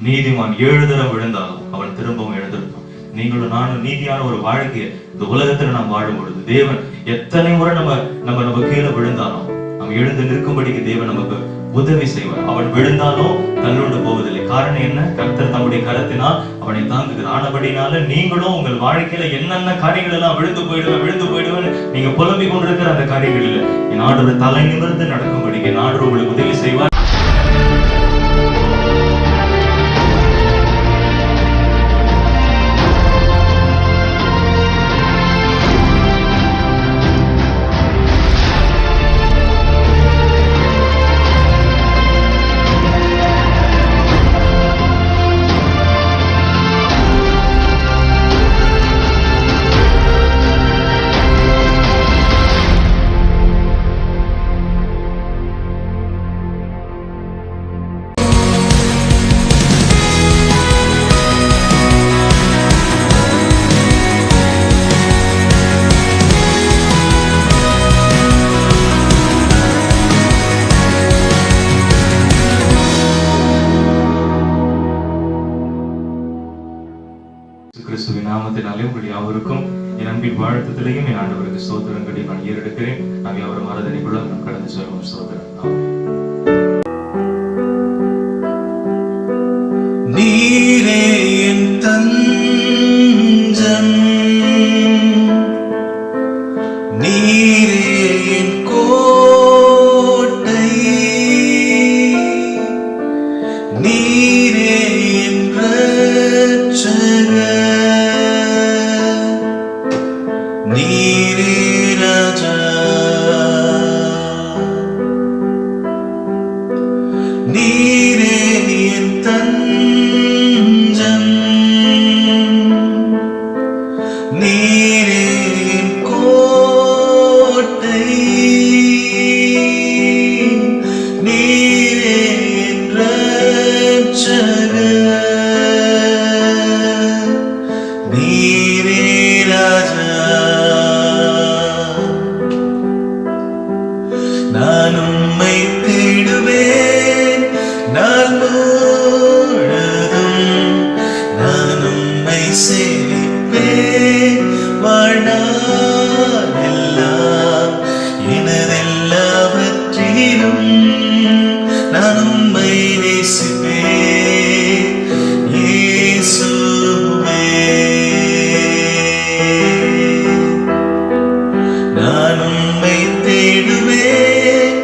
நீதிமான் 7 தரம் விழுந்தாலும் அவன் திரும்பவும் எழுந்திருப்பான். நீங்களும் நானும் நீதியான ஒரு வாழ்க்கையை இந்த உலகத்துல நாம் வாழும் பொழுது தேவன் எத்தனை முறை நம்ம கீழே விழுந்தாலும் நம்ம எழுந்து நிற்கும்படிக்கு தேவன் நமக்கு உதவி செய்வார். அவன் விழுந்தாலும் தள்ளுண்டு போவதில்லை. காரணம் என்ன? கர்த்தர் தம்முடைய கரத்தினால் அவனை தாங்குகிறார். ஆனபடினால நீங்களும் உங்கள் வாழ்க்கையில என்னென்ன காரியங்கள் எல்லாம் விழுந்து போயிடுவேன் நீங்க புலம்பிக் கொண்டிருக்கிற அந்த காரியங்களில் என் ஆண்டவர் தலை நிமிர்ந்து நடக்கும்படிக்கு என் ஆண்டவர் உங்களுக்கு உதவி செய்வார். கிறிஸ்துவின் நாமத்தினாலே உங்கள் யாவருக்கும் என் அன்பின் வாழ்த்துதலையும் என் ஆண்டவருக்கு ஸ்தோத்திரங்களை நான் ஏறெடுக்கிறேன். நாம் யாவரும் ஆராதனைக்குள்ள நாம் கடந்து செல்வோம். ஸ்தோத்திரம். நீரே என் தஞ்சம், நீரே என் கோட்டை, நீரே என் இரட்சகர், நீரே ராஜா, நீரே என் தஞ்சம், நீரே என் கோட்டை, நீரே என் இரட்சகர், நீரே ராஜா. நான் உம்மை தேடுவேன் நாள் முழுதும், நான் உம்மை சேவிப்பேன் வாழ்நாள் எல்லாம், எனதெல்லாவற்றிலும் நான் உம்மை நேசிப்பேன் இயேசுவே. நான் உம்மை தேடுவேன்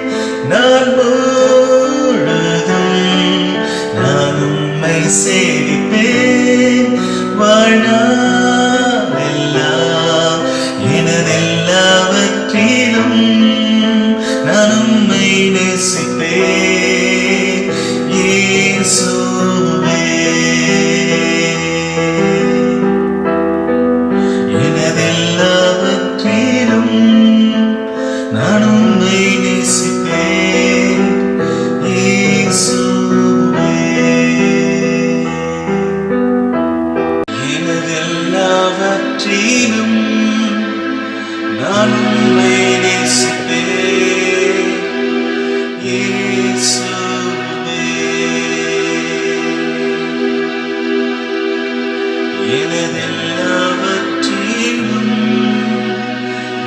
நாள் முழுதும், நான் உம்மை சேவிப்பேன் வாழ்நாள் எல்லாம், எனதெல்லாவற்றிலும் நான் உம்மை நேசிப்பேன் இயேசுவே. எனதெல்லாவற்றிலும் நான் உம்மை நேசிப்பேன் இயேசுவே. எனதெல்லாவற்றிலும் நான் உம்மை நேசிப்பேன் இயேசுவே. எனதெல்லாவற்றிலும்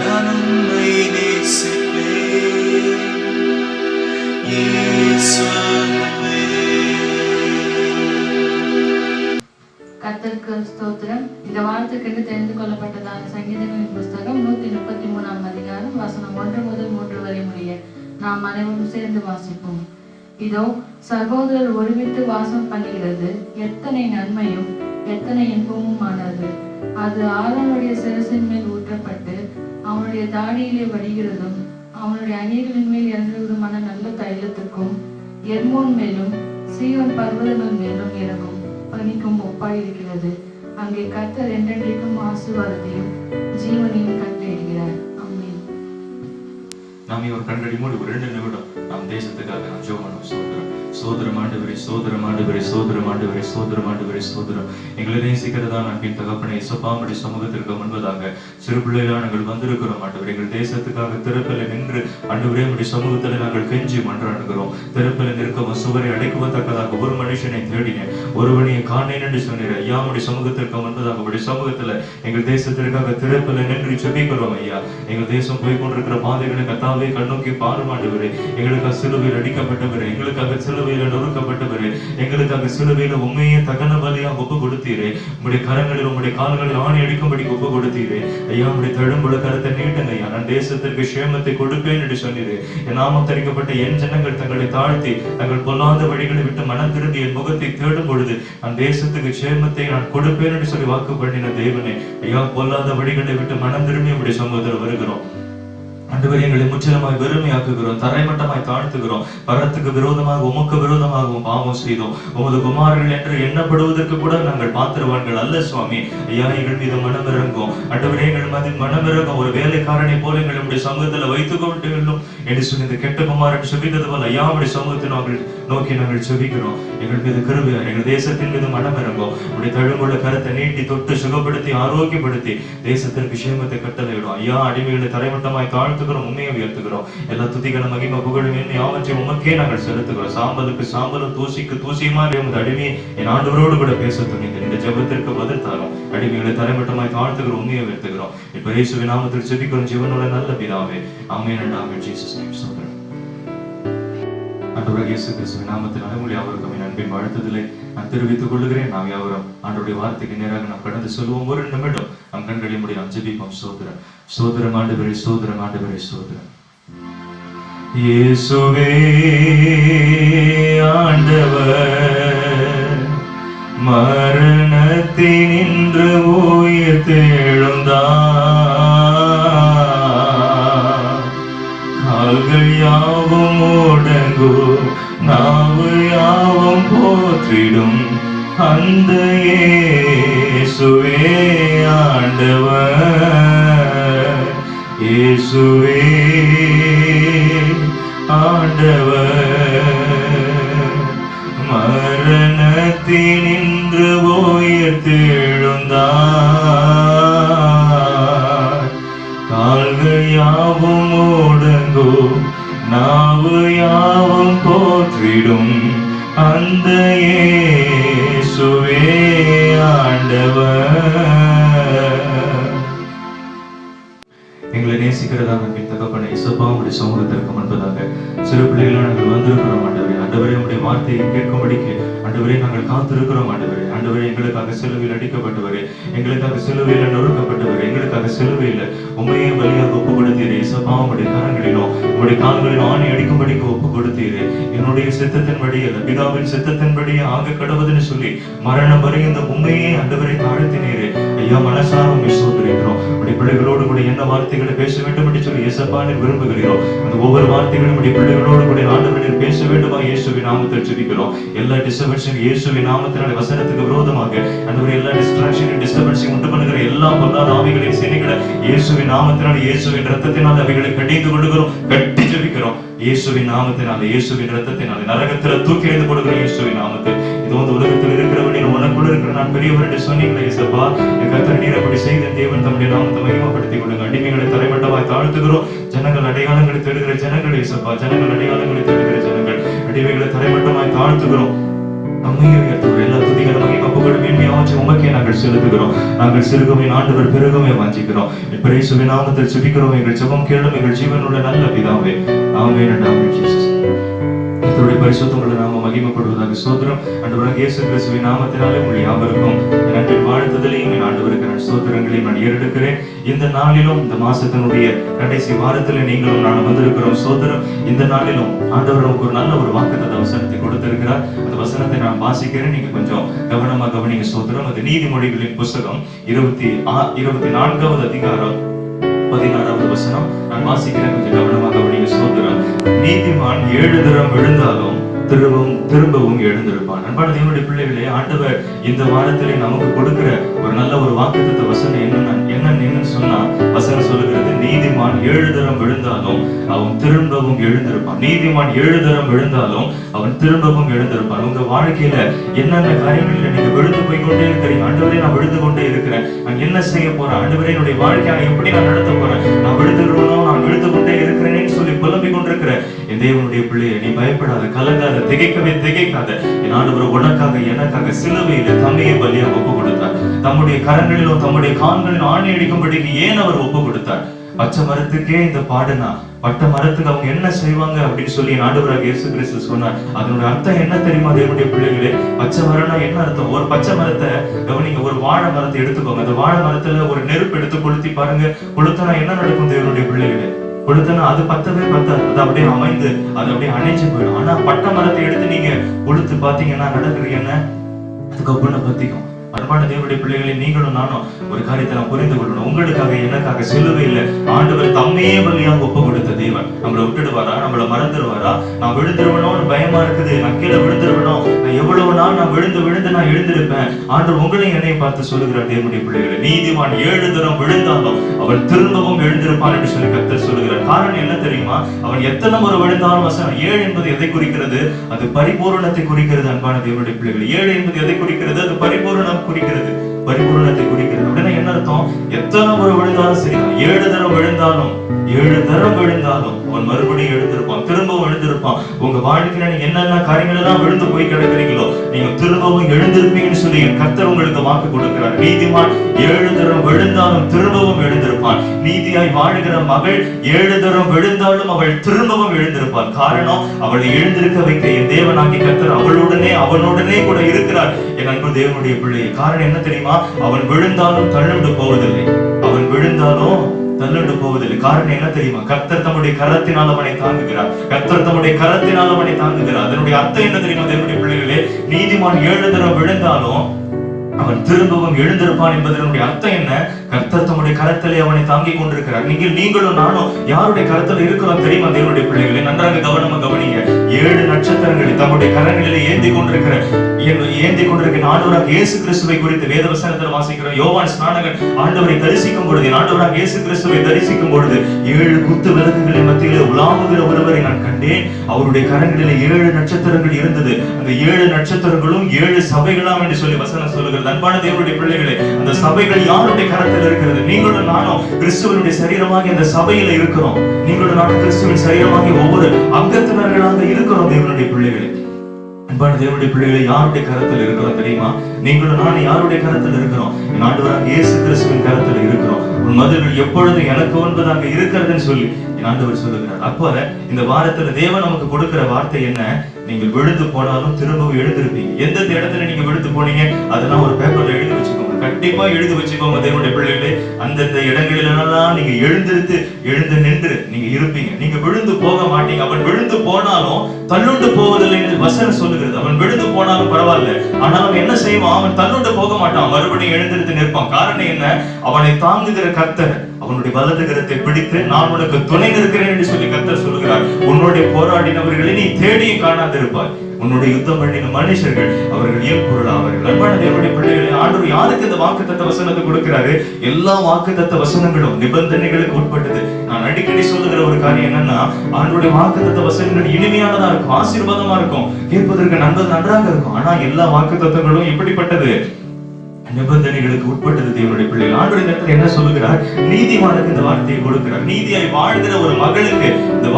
நான் உம்மை நேசிப்பேன் இயேசுவே. கர்த்தருக்கு ஸ்தோத்திரம். இந்த வாரத்துக்கு தெரிந்து கொள்ளப்பட்டதான சங்கீதங்களின் புஸ்தகம் 133 அதிகாரம் வசனம் 1 முதல் 3 வரை முடிய நாம் அனைவரும் சேர்ந்து வாசிப்போம். இதோ சகோதரர் ஒருமித்து வாசம் பண்ணுகிறது, எத்தனை நன்மையும் எத்தனை இன்பமும் ஆனது. அது ஆரோனுடைய சிரசின் மேல் ஊற்றப்பட்டு அவனுடைய தாடியிலே வடிகிறதும் அவனுடைய அணிகளின் மேல் இறங்குவதுமான நல்ல தைலத்துக்கும் எர்மோன் மேலும் சீயோன் பர்வதங்கள் மேலும் இறங்கும் பணிக்கும் ஒப்பாயிருக்கிறது. அங்கே கர்த்தர் என்றென்றைக்கும் ஆசீர்வாதத்தையும் ஜீவனையும் கட்டளையிடுகிறார். ஆமென். நாம் ஒரு கண்கடி மூடி ஒரு 2 நிமிடம் நம் தேசத்துக்காக நாம் ஜெபம் பண்ணுவோம். சோதரம் ஆண்டவரே, சோதரம் ஆண்டவரே, சோதரம் ஆண்டவரே, சோதரம் ஆண்டவரே, சோதரம். எங்களை நேசிக்கிறதா அன்பின் தகப்பனே, இயேசுப்பாவுடைய சமூகத்திற்கு முன்பதாக சிறு பிள்ளைகளாக நாங்கள் வந்திருக்கிறோம் ஆண்டவரே. எங்கள் தேசத்துக்காக திறப்பில் நின்று ஆண்டவரே உடைய சமூகத்தில் நாங்கள் கெஞ்சி மன்றாடுகிறோம். திறப்பில் நிற்கவும் சுவரை அடைக்குவதற்காக ஒரு மனுஷனை தேடினேன், ஒருவனையை காணேன் என்று சொன்னீர் ஐயா. உடைய சமூகத்திற்கு முன்பதாக உடைய சமூகத்துல எங்கள் தேசத்திற்காக திறப்பில் நின்று செபிக்கிறோம் ஐயா. எங்கள் தேசம் போய் கொண்டிருக்கிற பாதைகளை கத்தாவே கண்ணோக்கி பாரும் ஆண்டவரே. எங்களுக்காக சிலுவையில் அடிக்கப்பட்டவரே, எங்களுக்காக சிலுவையில நொறுக்கப்பட்டவரே, எங்களுக்காக சிலுவையில உண்மையே தகன பலியா ஒப்பு கொடுத்தீரே. உங்களுடைய கரங்களில் உங்களுடைய கால்களில் ஆணி அடிக்கும்படி ஒப்பு கொடுத்தீரே ஐயா. உங்களுடைய தழும்புல கருத்தை நீட்டுங்க ஐயா. நான் தேசத்திற்கு சேமத்தை கொடுப்பேன் என்று சொன்னீரே. என் நாமம் தரிக்கப்பட்ட என் ஜனங்கள் தங்களை தாழ்த்தி தங்கள் பொல்லாத வழிகளை விட்டு மனம் திரும்பி என் முகத்தை தேடும் பொழுது நான் தேசத்துக்கு சேமத்தை நான் கொடுப்பேன் என்று சொல்லி வாக்கு பண்ணின தேவனே ஐயா. பொல்லாத வழிகளை விட்டு மனம் திரும்பி உங்களுடைய சமூகத்தில் வருகிறோம் ஆண்டவரே. எங்களை முற்றிலுமாய் வெறுமையாக்குகிறோம், தரைமட்டமாய் தாழ்த்துகிறோம். பரத்துக்கு விரோதமாக உமக்கு விரோதமாகவும் பாவம் செய்தோம். உமது குமாரர்கள் என்று எண்ணப்படுவதற்கு கூட நாங்கள் பாத்திரவான்கள் அல்ல சுவாமி ஐயா. எங்கள் மீது மனமிறங்கும் ஆண்டவரே, எங்கள் மீது மனமிறங்கும். ஒரு வேலைக்காரனை போல எங்களுடைய சமூகத்தில் வைத்துக் கொள்ளும் என்று சொல்லி இந்த கெட்ட குமாரன் செபித்தது போல ஐயா உடைய சமூகத்தை நாங்கள் நோக்கி நாங்கள் செபிக்கிறோம். எங்கள் மீது கிருபையார், எங்கள் தேசத்தின் மீது மனமிறங்கும். உடைய தழும்புள்ள கருத்தை நீட்டி தொட்டு சுகப்படுத்தி ஆரோக்கியப்படுத்தி தேசத்திற்கு சேமத்தை கட்டளையிடும் ஐயா. அடிமைகளை தரைமட்டமாய் தாழ்த்துகிறோம், உண்மையை உயர்த்துகிறோம். எல்லா துதிகன மகிமை புகழும் என்ன யாவற்றையும் உமக்கே நாங்கள் செலுத்துகிறோம். சாம்பலுக்கு சாம்பலும் தூசிக்கு தூசியுமா உமது அடிமையை என் ஆண்டவரோடு கூட பேச துணிந்து இந்த ஜெபத்திற்கு பதில் தாரும். அடிமைகளை தரைமட்டமாய் தாழ்த்துகிறோம், உண்மையை உயர்த்துகிறோம். இப்ப இயேசுவின் நாமத்தில் ஜெபிக்கிறோம் ஜீவனுள்ள நல்ல பிதாவே. ஆமென் and amen. Jesus name. சோதரன் ஆண்டவராகிய இயேசு கிறிஸ்துவின் நாமத்தினாலே உங்கள் யாவருக்கும் என் அன்பின் வாழ்த்துதலை நான் தெரிவித்துக் கொள்கிறேன். நாம் யாவரும் ஆண்டவருடைய வார்த்தைக்கு நேராக நாம் கடந்து சொல்லுவோம். ஒரு நிமிடம் நம் கண்களை மூடி நாம் ஜெபிப்போம். சோதரம் சோதரம் ஆண்டவரே, சோதரம் ஆண்டவரே, சோதரம். இயேசுவே ஆண்டவர் மரணத்தினின்று உயிர் தெழுந்தார். கால்கள் யாவும் முடங்கோ, நாவு யாவும் போற்றிடும் அந்த இயேசுவே ஆண்டவர். இயேசுவே ஆண்டவர் மரணத்தினின்று உயிர் தெழுந்தார். கால்கள் யாவும் முடங்கோ, நாவு யாவும் போற்றிடும் அந்த இயேசுவே ஆண்டவர். எங்களை நேசிக்கிறதாக என் தகப்பனை இயேசுப்பா உடைய சமூகத்திற்கு முன்பதாக சிறு பிள்ளைகளாக நாங்கள் வந்திருக்கிறோம் ஆண்டவரே. ஆண்டவரே உடைய வார்த்தையை கேட்கும்படிக்கு ஆண்டவரே நாங்கள் காத்திருக்கிறோம் ஆண்டவரே. ஆண்டவரே எங்களுக்காக சிலுவையில் அடிக்கப்பட்டவரே, எங்களுக்காக சிலுவையில் நொறுக்கப்பட்டவரே, எங்களுக்காக சிலுவையில் உண்மையை வழியாக ஒப்பு கொடுத்தீரே. இயேசுப்பா உடைய கரங்களிலும் உடைய கால்களிலும் ஆணி அடிக்கும்படிக்கு ஒப்பு கொடுத்தீரே. என்னுடைய சித்தத்தின்படி அல்ல பிதாவின் சித்தத்தின்படி ஆக கடவுதுன்னு சொல்லி மரணம் வரை இந்த உண்மையை ஆண்டவரை தாழ்த்தினீரே ஐயா. மனசார உண்மை சோதரிக்கிறோம். உடைய பிள்ளைகளோடு கூட என்ன வார்த்தைகளை பேச வேண்டும் என்று சொல்லி இயேசுப்பா விரும்புகிறோம். அந்த ஒவ்வொரு வார்த்தைகளும் உடைய பிள்ளைகளோடு கூட ஆண்டவரில் பேச வேண்டுமா இயேசுவின் நாமத்தில் ஜெபிக்கிறோம். எல்லா டிஸ்டர்பன்ஸையும் இயேசுவின் நாமத்தினாலே வசனத்துக்கு விரோதமாக ஆண்டவரே எல்லா டிஸ்ட்ராக்ஷனையும் டிஸ்டர்பன்ஸையும் உண்டு பண்ணுகிற எல்லா பொல்லாத ஆவிகளையும் சேனைகளை இயேசுவின் நாமத்தினாலே இயேசுவின் இரத்தத்தினால் அவைகளை கடிந்து கொள்கிறோம், கட்டி ஜெபிக்கிறோம். இயேசுவின் நாமத்தினாலே இயேசுவின் இரத்தத்தினாலே நரகத்துல தூக்கி எறிந்து கொடுக்கிறோம் இயேசுவின் நாமத்தில். இது வந்து உலகத்தில் இருக்கிறவனே உனக்குள்ள இருக்கிற நான் பெரியவர் என்று சொன்னீங்களே இயேசுப்பா. என் கர்த்தர் நீர் அப்படி செய்த தேவன் தம்முடைய நாமத்தை மகிமைப்படுத்திக் கொள்ளுங்க. அடிமைகளை தரைமட்டமாய் தாழ்த்துகிறோம். ஜனங்கள் அடையாளங்களை தேடுகிற ஜனங்கள் இயேசுப்பா, ஜனங்கள் அடையாளங்களை தேடுகிற ஜனங்கள் அடிமைகளை தரைமட்டமாய் தாழ்த்துகிறோம். நம்மையை உயர்த்துகிறோம். எல்லா துதிகளும் மகிமை புகழும் மேன்மையாவற்றையும் உமக்கே நாங்கள் செலுத்துகிறோம். நாங்கள் சிறுகுமே ஆண்டவர் பெருகுமே வாஞ்சிக்கிறோம். இப்ப இயேசுவின் நாமத்தில் ஜெபிக்கிறோம். எங்கள் ஜெபம் கேளும் எங்கள் ஜீவனுள்ள நல்ல பிதாவே. ஆமென் and amen. ஜீசஸ் கர்த்தருடைய பரிசுத்தமுள்ள நாமம் மகிமைப்படுவதாக. ஸ்தோத்திரம். ஆண்டவராகிய இயேசு கிறிஸ்துவின் நாமத்தினாலே உங்கள் யாவருக்கும் என் அன்பின் வாழ்த்துதலையும் என் ஆண்டவருக்கு நான் ஸ்தோத்திரங்களையும் நான் ஏறெடுக்கிறேன். இந்த நாளிலும் இந்த மாசத்தினுடைய கடைசி வாரத்தில் நீங்களும் நான் வந்திருக்கிறோம். ஸ்தோத்திரம். இந்த நாளிலும் ஆண்டவர் நமக்கு ஒரு நல்ல ஒரு வாக்குத்தத்த வசனத்தை கொடுத்திருக்கிறார். அந்த வசனத்தை நான் வாசிக்கிறேன், நீங்க கொஞ்சம் கவனமா கவனிங்க. ஸ்தோத்திரம். அது நீதிமொழிகளின் புஸ்தகம் 24வது அதிகாரம் 16வது வசனம் நான் வாசிக்கிறேன், கொஞ்சம் கவனமாக கவனிங்க. ஸ்தோத்திரம். நீதிமான் 7 தரம் விழுந்தாலும் திரும்பவும் எழுந்திருப்பான். அன்பான தேவனுடைய பிள்ளைகளே, ஆண்டவர் இந்த வாரத்திலே நமக்கு கொடுக்கிற ஒரு நல்ல ஒரு வாக்குத்தத்த வசனம் என்னன்னு சொன்னா, வசனம் சொல்லுகிறது நீதிமான் நீதிமான் 7 தரம் விழுந்தாலும் அவன் திரும்பவும் எழுந்திருப்பான். நீதிமான் 7 தரம் விழுந்தாலும் அவன் திரும்பவும் எழுந்திருப்பான். உங்க வாழ்க்கையில என்னென்ன காரியங்களில் நீங்க விழுந்து போய் கொண்டே இருக்கிறீங்க. ஆண்டவரே, நான் விழுந்து கொண்டே இருக்கிறேன், நான் என்ன செய்ய போறேன், ஆண்டவரே என்னுடைய வாழ்க்கையை எப்படி நான் நடத்த போறேன், நான் விழுந்துருவனோ, நான் விழுந்து கொண்டே இருக்கிறேன்னு சொல்லி புலம்பிக் கொண்டிருக்கிற என் தேவனுடைய பிள்ளையை, நீ பயப்படாத, கலங்காத, திகைக்காத. என் ஆண்டவர் உனக்காக எனக்காக சிலுவையில தம்மையே பலியாக ஒப்பு கொடுத்தார். தம்முடைய கரங்களிலும் தம்முடைய கால்களிலும் ஆணி அடிக்கும்படிக்கு ஏன் அவர் ஒப்பு கொடுத்தார்? பச்சை மரத்துக்கே இந்த பாடுனா பட்ட மரத்துக்கு அவங்க என்ன செய்வாங்க அப்படின்னு சொல்லி ஆண்டவராக இயேசு கிறிஸ்து சொன்னார். அதனுடைய அர்த்தம் என்ன தெரியுமா தேவனுடைய பிள்ளைகளே? பச்சை மரம்னா என்ன அர்த்தம்? ஒரு பச்சை மரத்தை கவனிங்க, ஒரு வாழை மரத்தை எடுத்துக்கோங்க. அந்த வாழை மரத்துல ஒரு நெருப்பு எடுத்து கொளுத்தி பாருங்க. கொளுத்தனா என்ன நடக்கும் தேவனுடைய பிள்ளைகளே? கொளுத்தனா அது பத்தவே பத்தாது, அது அப்படியே அமைந்து அது அப்படியே அணைஞ்சு போயிடும். ஆனா பட்ட மரத்தை எடுத்து நீங்க கொளுத்து பாத்தீங்கன்னா நடக்குது என்ன? அதுக்கப்புறம் பத்திக்கும். அன்பான தேவனுடைய பிள்ளைகளை, நீங்களும் நானும் ஒரு காரியத்தை நான் புரிந்து கொள்ளணும். உங்களுக்காக எனக்காக சிலுவையில ஆண்டவர் தம்மையே பலியாக ஒப்பு கொடுத்த தேவன் நம்மளை விட்டுடுவாரா? நம்மள மறந்துடுவாரா? நான் விழுந்துருவனோன்னு பயமா இருக்குது, நான் கீழே விழுந்துருவனோ, நான் எவ்வளவு நாள் நான் விழுந்து நான் எழுந்திருப்பேன். ஆண்டவர் உங்களையும் என்னையும் பார்த்து சொல்லுகிறார் தேவனுடைய பிள்ளைகளை, நீதிமான் 7 தரம் விழுந்தாலும் அவன் திரும்பவும் எழுந்திருப்பான் என்று சொல்லி கர்த்தர் சொல்லுகிறார். காரணம் என்ன தெரியுமா? அவன் எத்தனை முறை விழுந்தாலும் வசனம் 7 என்பது எதை குறிக்கிறது? அது பரிபூரணத்தை குறிக்கிறது. அன்பான தேவனுடைய பிள்ளைகள், 7 என்பது எதை குறிக்கிறது? அது பரிபூரணம் குறிக்கிறது, பரிபூரணத்தை குறிக்கிறது. அப்படின்னா என்ன அர்த்தம்? எத்தனை முறை விழுந்தாலும் சரி, 7 தரம் விழுந்தாலும் 7 தரம் விழுந்தாலும் அவன் மறுபடியும் எழுந்திருப்பான், திரும்பவும் எழுந்திருப்பான். உங்க வாழ்க்கையில நீங்க என்னென்ன காரியங்கள் எல்லாம் விழுந்து போய் கிடக்கிறீங்களோ நீங்க திரும்பவும் எழுந்திருப்பீங்கன்னு சொல்லி கர்த்தர் உங்களுக்கு வாக்கு கொடுக்கிறார். நீதிமான் 7 தரம் விழுந்தாலும் திரும்பவும் எழுந்திருப்பான். நீதியாய் வாழுகிற மகள் 7 தரம் விழுந்தாலும் அவள் திரும்பவும் எழுந்திருப்பாள். காரணம், அவளை எழுந்திருக்க வைக்க என் தேவனாகி கர்த்தர் அவனுடனே கூட இருக்கிறார். என் அன்பு தேவனுடைய பிள்ளை, காரணம் என்ன தெரியுமா? அவன் விழுந்தாலும் தள்ளுண்டு போவதில்லை, அவன் விழுந்தாலும் தள்ளுண்டு போவதில்லை. காரணம் என்ன தெரியுமா? கர்த்தர் தம்முடைய கரத்தினால் அவனை தாங்குகிறார். கர்த்தர் தம்முடைய கரத்தினால் அவனை தாங்குகிறார். அதனுடைய அர்த்தம் என்ன தெரியுமா தேவனுடைய பிள்ளைகளே? நீதிமான் 7 தரம் விழுந்தாலும் அவன் திரும்பவும் எழுந்திருப்பான் என்பதனுடைய அர்த்தம் என்ன? கர்த்தர் தம்முடைய கரத்திலே அவனை தாங்கிக் கொண்டிருக்கிறார். நீங்களும் நானும் யாருடைய கரத்தில் இருக்கிறோம் தெரியுமா தேவனுடைய பிள்ளைகளை? நன்றாக கவனிங்க. 7 நட்சத்திரங்களை தம்முடைய கரங்களிலே ஏந்தி கொண்டிருக்கிற ஆண்டவராக இயேசு கிறிஸ்துவை குறித்து வேத வசனத்தில் வாசிக்கிறோம். யோவான் ஸ்நானகன் ஆண்டவரை தரிசிக்கும் பொழுது, ஆண்டவராக இயேசு கிறிஸ்துவை தரிசிக்கும் பொழுது 7 குத்து விளக்குகளின் மத்தியிலே உலாவுகிற ஒருவரை நான் கண்டேன். அவருடைய கரங்களிலே 7 நட்சத்திரங்கள் இருந்தது. அந்த 7 நட்சத்திரங்களும் 7 சபைகளாம் என்று சொல்லி வசனம் சொல்லுகிறது. அன்பான தேவனுடைய பிள்ளைகளே, அந்த சபைகள் யாருடைய கரத்தில் இருக்கிறது? நீங்களும் நானும் கிறிஸ்துவனுடைய சரீரமாக இந்த சபையில இருக்கிறோம். நீங்களும் நானும் கிறிஸ்துவின் சரீரமாக ஒவ்வொரு அங்கத்தினர்களாக இருக்கிறோம் தேவனுடைய பிள்ளைகளே. அன்பான தேவனுடைய பிள்ளைகளை, யாருடைய கரத்தில் இருக்கிறோம் தெரியுமா? நீங்களும் நானும் யாருடைய கரத்தில் இருக்கிறோம்? ஆண்டவராக இயேசு கிறிஸ்துவின் கரத்தில் இருக்கிறோம். உன் மதில்கள் எப்பொழுதும் எனக்கு ஒன்பதாக இருக்கிறதுன்னு சொல்லி ஆண்டவர் சொல்லுகிறார். அப்போ இந்த வாரத்துல தேவன் நமக்கு கொடுக்கிற வார்த்தை என்ன? நீங்கள் விழுந்து போனாலும் திரும்பவும் எழுந்திருப்பீங்க. எந்தெந்த இடத்துல நீங்க விழுந்து போனீங்க அதெல்லாம் ஒரு பேப்பர்ல எழுதி வச்சுக்கோங்க. கண்டிப்பா எழுதி வச்சுக்கோங்க தேவனுடைய பிள்ளைகளே. அந்தந்த இடங்களிலெல்லாம் நீங்க எழுந்து நின்று நீங்க இருப்பீங்க. நீங்க விழுந்து போக மாட்டீங்க. அவன் விழுந்து போனாலும் தள்ளுண்டு போவதில்லை வசனம் சொல்லுகிறது. அவன் விழுந்து போனாலும் பரவாயில்ல, ஆனால் அவன் என்ன செய்வான்? அவன் தள்ளுண்டு போக மாட்டான், மறுபடியும் எழுந்திருத்து நிற்பான். காரணம் என்ன? அவனை தாங்குகிற கர்த்தர் அவனுடைய வலது கரத்தை பிடித்து நான் உனக்கு துணை நிற்கிறேன் என்று சொல்லி கர்த்தர் சொல்லுகிறார். உன்னுடைய போராடினவர்களை நீ தேடியும் காணாதிருப்பாய். உன்னுடைய யுத்தம் பண்ணின மனுஷர்கள் அவர்கள் ஏன் பொருள் ஆவார்கள். அன்பான தேவனுடைய பிள்ளைகளை, ஆண்டவர் யாருக்கு இந்த வாக்குத்தத்த வசனத்தை கொடுக்கிறாரு? எல்லா வாக்குத்தத்த வசனங்களும் நிபந்தனைகளுக்கு உட்பட்டது. நான் அடிக்கடி சொல்லுகிற ஒரு காரியம் என்னன்னா, ஆண்டவருடைய வாக்குத்தத்த வசனங்கள் இனிமையானதா இருக்கும், ஆசீர்வாதமா இருக்கும், கேட்பதற்கு நன்றாக இருக்கும். ஆனா எல்லா வாக்குத்தத்தங்களும் எப்படிப்பட்டது? நிபந்தனைகளுக்கு உட்பட்டது தேவனுடைய பிள்ளைகள். ஆண்டவர் இந்த இடத்துல என்ன சொல்லுகிறார்? நீதிமானுக்கு இந்த வார்த்தையை கொடுக்கிறார். நீதியாய் வாழ்கிற ஒரு மகளுக்கு இந்த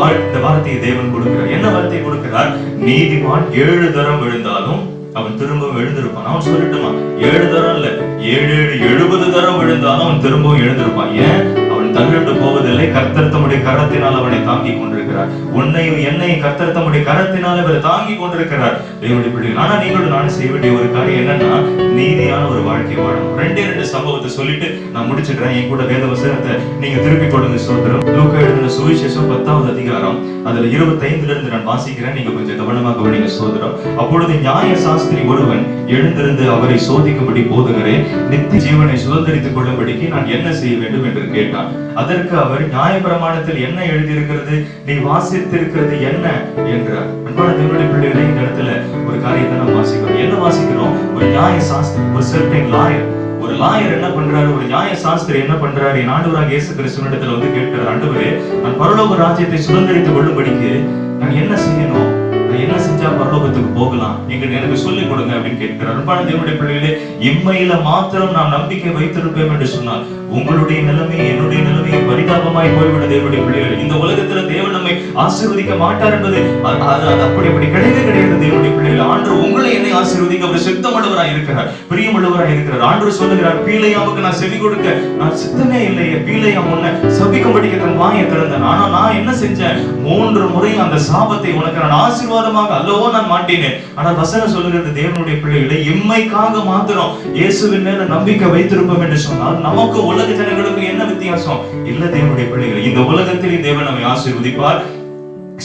வார்த்தையை தேவன் கொடுக்கிறார். என்ன வார்த்தையை கொடுக்கிறார்? நீதிமான் 7 தரம் விழுந்தாலும் அவன் திரும்பவும் எழுந்திருப்பான். அவன் சொல்லட்டுமா? 7 தரம் இல்ல, 70 தரம் விழுந்தாலும் அவன் திரும்பவும் எழுந்திருப்பான். ஏன்? அவன் தள்ளுண்டு போவதில்லை. கர்த்தர் தம்முடைய கரத்தினால் அவனை தாங்கி கொண்டிருக்கிறார். உன்னையும் என்னையும் கர்த்தர் தம்முடைய கரத்தினால் அவர் தாங்கி கொண்டிருக்கிறார் தேவனுடைய பிள்ளைகள். ஆனா நீங்களும் நானும் செய்ய வேண்டிய ஒரு காரியம் என்னன்னா, நீதியான ஒரு வாழ்க்கை வாழணும். 2 சம்பவத்தை சொல்லிட்டு நான் முடிச்சுக்கிறேன். என் கூட வேத வசனத்தை நீங்க திருப்பி கொடுங்க. சோதரம் லூக்கா எழுதின சுவிசேஷம் 10வது அதிகாரம் அதுல 25ல இருந்து நான் வாசிக்கிறேன். நீங்க கொஞ்சம் கவனமாக கவனிங்க சோதரம். அப்பொழுது நியாய சாஸ்திரி ஒருவன் எழுந்திருந்து அவரை சோதிக்கும்படி, போதகரே, நித்திய ஜீவனை சுதந்திரித்துக் கொள்ளும்படிக்கு நான் என்ன செய்ய வேண்டும் என்று கேட்டான். அதற்கு அவர், நியாயப்பிரமாணத்தில் என்ன எழுதியிருக்கிறது? நீ வாசித்திருக்கிறது என்ன என்றார். அன்பான தேவனுடைய பிள்ளைகளை, இந்த இடத்துல ஒரு காரியத்தை நம்ம வாசிக்கிறோம். என்ன வாசிக்கிறோம்? ஒரு நியாய சாஸ்திரி, ஒரு certain lawyer, ஒரு லாயர் என்ன பண்றாரு, ஒரு நியாய சாஸ்திரி என்ன பண்றாரு, என் ஆண்டவராகிய இயேசு கிறிஸ்துவினிடத்துல வந்து கேட்கிறார், ஆண்டவரே நான் பரலோக ராஜ்யத்தை சுதந்தரித்துக் கொள்ளும்படிக்கு நான் என்ன செய்யணும், நான் என்ன செஞ்சா பரலோகத்துக்கு போகலாம், எனக்கு சொல்லிக் கொடுங்க அப்படின்னு கேட்கிறார். அன்பான தேவனுடைய பிள்ளைகளே, இம்மையில மாத்திரம் நாம் நம்பிக்கை வைத்திருப்போம் என்று சொன்னால் உங்களுடைய நிலைமை என்னுடைய நிலைமையை பரிதாபமாய் போய்விட தேவனுடைய பிள்ளைகள். இந்த உலகத்துல தேவன் நம்மை ஆசீர்வதிக்க மாட்டார் என்பது அப்படி கிடையவே கிடையாது தேவனுடைய பிள்ளைகள். ஆண்டவர் உங்களை என்னை ஆசீர்வதிக்க அவர் சித்தமுள்ளவராய் இருக்கிறார், பிரியமுள்ளவராய் இருக்கிறார். ஆண்டவர் சொல்லுகிறார், பீலையாவுக்கு நான் செவி கொடுக்க நான் சித்தமே இல்லையே, பீலையா உன்னை சபிக்கும்படிக்க தன் வாயை திறந்தேன், ஆனா நான் என்ன செஞ்சேன், 3 முறை அந்த சாபத்தை உனக்கு நான் ஆசீர்வாதமாக அல்லவோ நான் மாட்டினேன். ஆனால் வசனம் சொல்லுகிறது தேவனுடைய பிள்ளைகளை, இம்மைக்காக மாத்திரம் இயேசுவின் மேல நம்பிக்கை வைத்திருப்போம் என்று சொன்னால் நமக்கு உலக ஜனங்களுக்கு என்ன வித்தியாசம் இல்ல தேவனுடைய பிள்ளைகளை. இந்த உலகத்திலே தேவன் நம்மை ஆசீர்வதிப்பார்.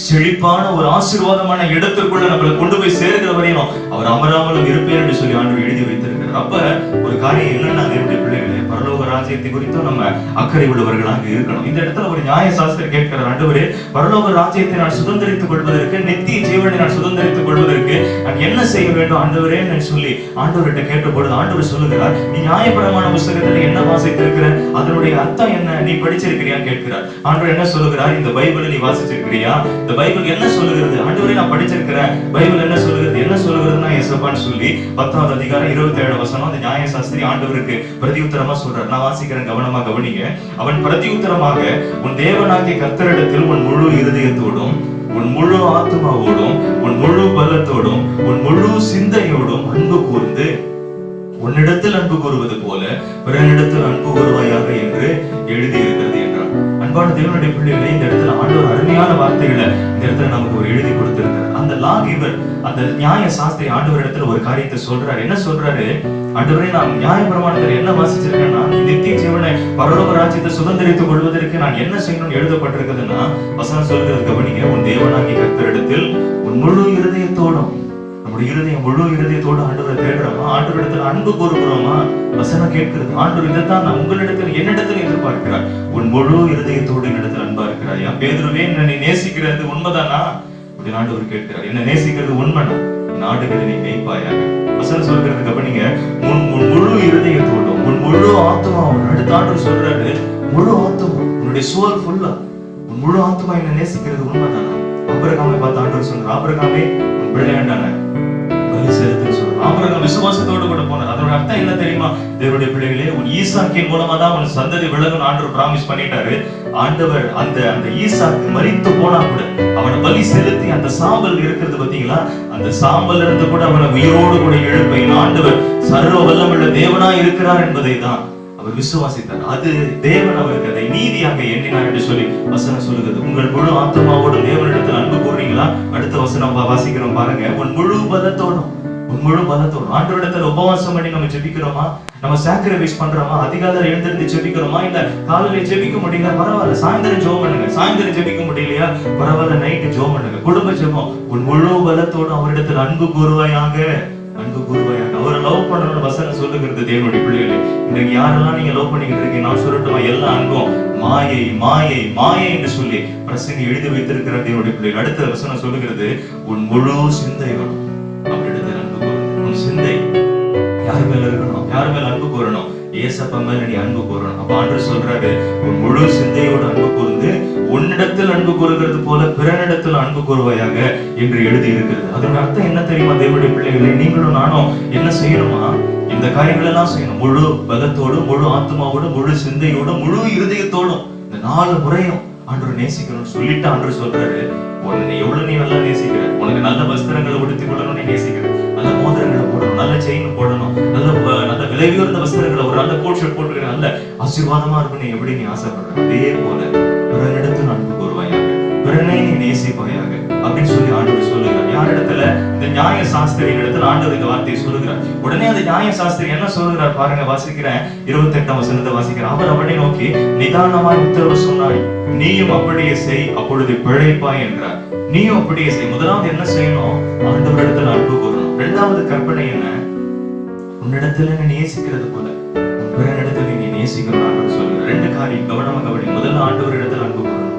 செழிப்பான ஒரு ஆசீர்வாதமான இடத்திற்குள்ள நம்மளை கொண்டு போய் சேர்க்கிற வரையும் அவர் அமராமலும் இருப்பேன் என்று சொல்லி ஆண்டவர் எழுதி வைத்திருக்கிறார். அப்ப ஒரு காரியம் என்னன்னா தேவனுடைய பிள்ளைகளே, பரலோக ராஜ்யத்தை குறித்தும் நம்ம அக்கறை உள்ளவர்களாக இருக்கணும். இந்த இடத்துல ஒரு நியாய சாஸ்திரி கேட்கிறார், ஆண்டவரே பரலோக ராஜ்யத்தை நான் சுதந்திரித்துக் கொள்வதற்கு, நித்திய ஜீவனை நான் சுதந்திரித்துக் கொள்வதற்கு நான் என்ன செய்ய வேண்டும் ஆண்டவரே சொல்லி ஆண்டவர்கிட்ட கேட்ட பொழுது ஆண்டவர் சொல்லுகிறார், நீ நியாயப்பிரமாண புத்தகத்துல என்ன வாசித்திருக்கிற, அதனுடைய அர்த்தம் என்ன, நீ படிச்சிருக்கிறியான்னு கேட்கிறார். ஆண்டவர் என்ன சொல்லுகிறார், இந்த பைபிளை நீ வாசிச்சிருக்கிறியா, இந்த பைபிள் என்ன சொல்லுகிறது, ஆண்டவரே நான் படிச்சிருக்கிறேன், பைபிள் என்ன சொல்லுகிறது, என்ன சொல்லுகிறதுன்னா ஏசப்பான்னு சொல்லி 10வது அதிகாரம் 27 வசனம் அந்த நியாய சாஸ்திரி ஆண்டவருக்கு பிரதியுத்தரமா சொல்றார். நான் வாசிக்கிறேன், கவனமா கவனிங்க. அவன் பிரதியுத்தரமாக, உன் தேவனாகிய கர்த்தரிடத்தில் உன் முழு இருதயத்தோடும் உன் முழு ஆத்மாவோடும் உன் முழு பலத்தோடும் உன் முழு சிந்தையோடும் அன்பு கூர்ந்து உன்னிடத்தில் அன்பு கூறுவது போல பிறனிடத்தில் அன்பு கூறுவாயாக என்று எழுதி இருக்கிறது என்றார். அன்பான தேவனுடைய பிள்ளைகளை, இந்த இடத்துல ஆண்டவர் அருமையான வார்த்தைகளை இந்த இடத்துல நமக்கு ஒரு எழுதி கொடுத்திருக்கிறார். அந்த லா கிவர், அந்த நியாய சாஸ்திரி ஆண்டவர் இடத்துல ஒரு காரியத்தை சொல்றாரு. என்ன சொல்றாரு, ஆண்டவரே நான் நியாய பிரமாணத்தில் என்ன வாசிச்சிருக்கேன்னா, நித்திய ஜீவனை பரலோக ராஜ்யத்தை சுதந்திரித்துக் கொள்வதற்கு நான் என்ன செய்யணும்னு எழுதப்பட்டிருக்குதுன்னா வசனம் சொல்கிறது கவனிங்க, உன் தேவனாகிய கர்த்தரிடத்தில் உன் முழு இருதயத்தோடும், நம்முடைய இருதயம் முழு இருதயத்தோடு ஆண்டவரை தேடுறோமா, ஆண்டவரிடத்தில் அன்பு கூறுகிறோமா, வசனம் கேட்கிறது. ஆண்டவர் இதைத்தான் நான் உங்களிடத்தில் என்னிடத்தில் எதிர்பார்க்கிறார், உன் முழு இருதயத்தோடு என்னிடத்தில் அன்பா இருக்கிறாயா. பேதுருவே, என்னை நேசிக்கிறது உண்மைதானா அப்படின்னு ஆண்டவர் கேட்கிறார். என்ன நேசிக்கிறது உண்மைனா என் ஆடுகளை நீ மேய்ப்பாயாக. வசனம் சொல்கிறது கவனிங்க, உன் முழு இருதயத்தோடும் உன் முழு ஆத்மாவோடும். அடுத்த ஆண்டவர் சொல்றாரு, முழு ஆத்மா, உன்னுடைய சோல் ஃபுல்லா உன் முழு ஆத்மா என்ன நேசிக்கிறது உண்மைதானா. ஆபிரகாமை பார்த்து ஆண்டவர் சொல்றார், ஆபிரகாமே உன் பிள்ளையாண்டான பலி செலுத்துன்னு சொல்றார். ஆபிரகாம் விசுவாசத்தோடு கூட போனார். அதோட அர்த்தம் என்ன தெரியுமா தேவனுடைய பிள்ளைகளே, உன் ஈசாக்கின் மூலமா தான் உன் சந்ததி விலகும் ஆண்டவர் பிராமிஸ் பண்ணிட்டாரு. ஆண்டவர் அந்த ஈசாக்கு மரித்து போனா கூட அவனை பலி செலுத்தி அந்த சாம்பல் இருக்கிறது பாத்தீங்களா, அந்த சாம்பல் இருந்து கூட அவனை உயிரோடு கூட எழுப்ப ஆண்டவர் சர்வ வல்லமுள்ள தேவனா இருக்கிறார் என்பதை தான் அவர் விசுவாசித்தார். அது தேவன் அவருக்கு அதை நீதியாக எண்ணினார் என்று சொல்லி வசனம் சொல்லுகிறது. உங்கள் முழு ஆத்மாவோடு தேவனிடத்தில் அன்பு கூறுறீங்களா. அடுத்த வசனம் வாசிக்கிறோம் பாருங்க, உன் முழு பலத்தோடும் உன் முழு பலத்தோடும். ஆண்டவரிடத்தில் உபவாசம் பண்ணி நம்ம ஜெபிக்கிறோமா, நம்ம சாக்ரிஃபைஸ் பண்றோமா, அதிகாலையில எழுந்திருந்து ஜெபிக்கிறோமா, இல்ல காலையில ஜெபிக்க முடியல பரவாயில்ல சாயந்தரம் ஜெபம் பண்ணுங்க, சாயந்தரம் ஜெபிக்க முடியலையா பரவாயில்ல நைட்டு ஜெபம் பண்ணுங்க, குடும்ப ஜெபம். உன் முழு பலத்தோடு அவரிடத்தில் அன்பு கூறுவாயாக, அன்பு கூறுவாயாக. அவரை லவ் பண்ணணும்னு வசனம் சொல்லுகிறது தேவனுடைய பிள்ளைகளே. இன்னைக்கு யாரெல்லாம் நீங்க லவ் பண்ணிக்கிட்டு இருக்கீங்க, நான் சொல்லட்டுமா, எல்லா அன்பும் மாயை மாயை மாயை என்று சொல்லி பிரசங்க எழுதி வைத்திருக்கிற தேவனுடைய பிள்ளைகள். அடுத்த வசனம் சொல்லுகிறது, உன் முழு சிந்தையோடும் அவரிடத்தில் அன்பு கூறணும். உன் சிந்தை யார் மேல இருக்கணும், யார் மேல அன்பு கூறணும், ஏசப்பா மேல நீ அன்பு கூறணும். அப்ப ஆண்டவர் சொல்றாரு, உன் முழு சிந்தையோடு அன்பு கூர்ந்து உன்னிடத்தில் அன்பு கூறுகிறது போல பிறனிடத்தில் அன்பு கூறுவாயாக என்று எழுதி இருக்கிறது. அதோட அர்த்தம் என்ன தெரியுமா தேவனுடைய பிள்ளைகளை, நீங்களும் நானும் என்ன செய்யணுமா, இந்த காரியங்கள் எல்லாம் செய்யணும். முழு பலத்தோடும் முழு ஆத்மாவோடும் முழு சிந்தையோடும் முழு இருதயத்தோடும் இந்த 4 முறையும் ஆண்டவர் நேசிக்கணும்னு சொல்லிட்டு ஆண்டவர் சொல்றாரு, உன்னை எவ்வளவு நீ நல்லா நேசிக்கிற, உனக்கு நல்ல வஸ்திரங்களை உடுத்திக் கொள்ளணும், நீ நேசிக்கிற, நல்ல மோதிரங்களை போடணும், நல்ல செயின் போடணும், நல்ல விலை உயர்ந்த வஸ்திரங்களை, ஒரு நல்ல கோட் ஷர்ட் போட்டுக்கிற, நல்ல ஆசீர்வாதமா இருக்கணும் எப்படி நீ ஆசைப்படுற, அதே போல பிறனிடத்தில் அன்பு கூறுவாயாக, பிறனை நீ நேசிப்பாயாக அப்படின்னு சொல்லி ஆண்டவர் சொல்லுகிறார். யாரிடத்துல, இந்த நியாய சாஸ்திரியின் இடத்துல ஆண்டவர் இந்த வார்த்தையை சொல்லுகிறார். உடனே அந்த நியாய சாஸ்திரி என்ன சொல்லுகிறார் பாருங்க, வாசிக்கிறேன் 28ஆம் வசனத்தை வாசிக்கிறேன். அவர் அவனை நோக்கி நிதானமாய் உத்தரவு சொன்னாய், நீயும் அப்படியே செய், அப்பொழுது பிழைப்பாய் என்றார். நீயும் அப்படியே செய். முதலாவது என்ன செய்யணும், ஆண்டவரிடத்தில் அன்பு கூறணும். 2வது கற்பனை என்ன, உன்னிடத்துல நீ நேசிக்கிறது போல பிறனிடத்துல நீ நேசிக்கணும் ஆண்டவர் சொல்லுகிறார். 2 காரியம் கவனமா கவனி. முதல்ல ஆண்டவர் இடத்துல அன்பு கூறணும்,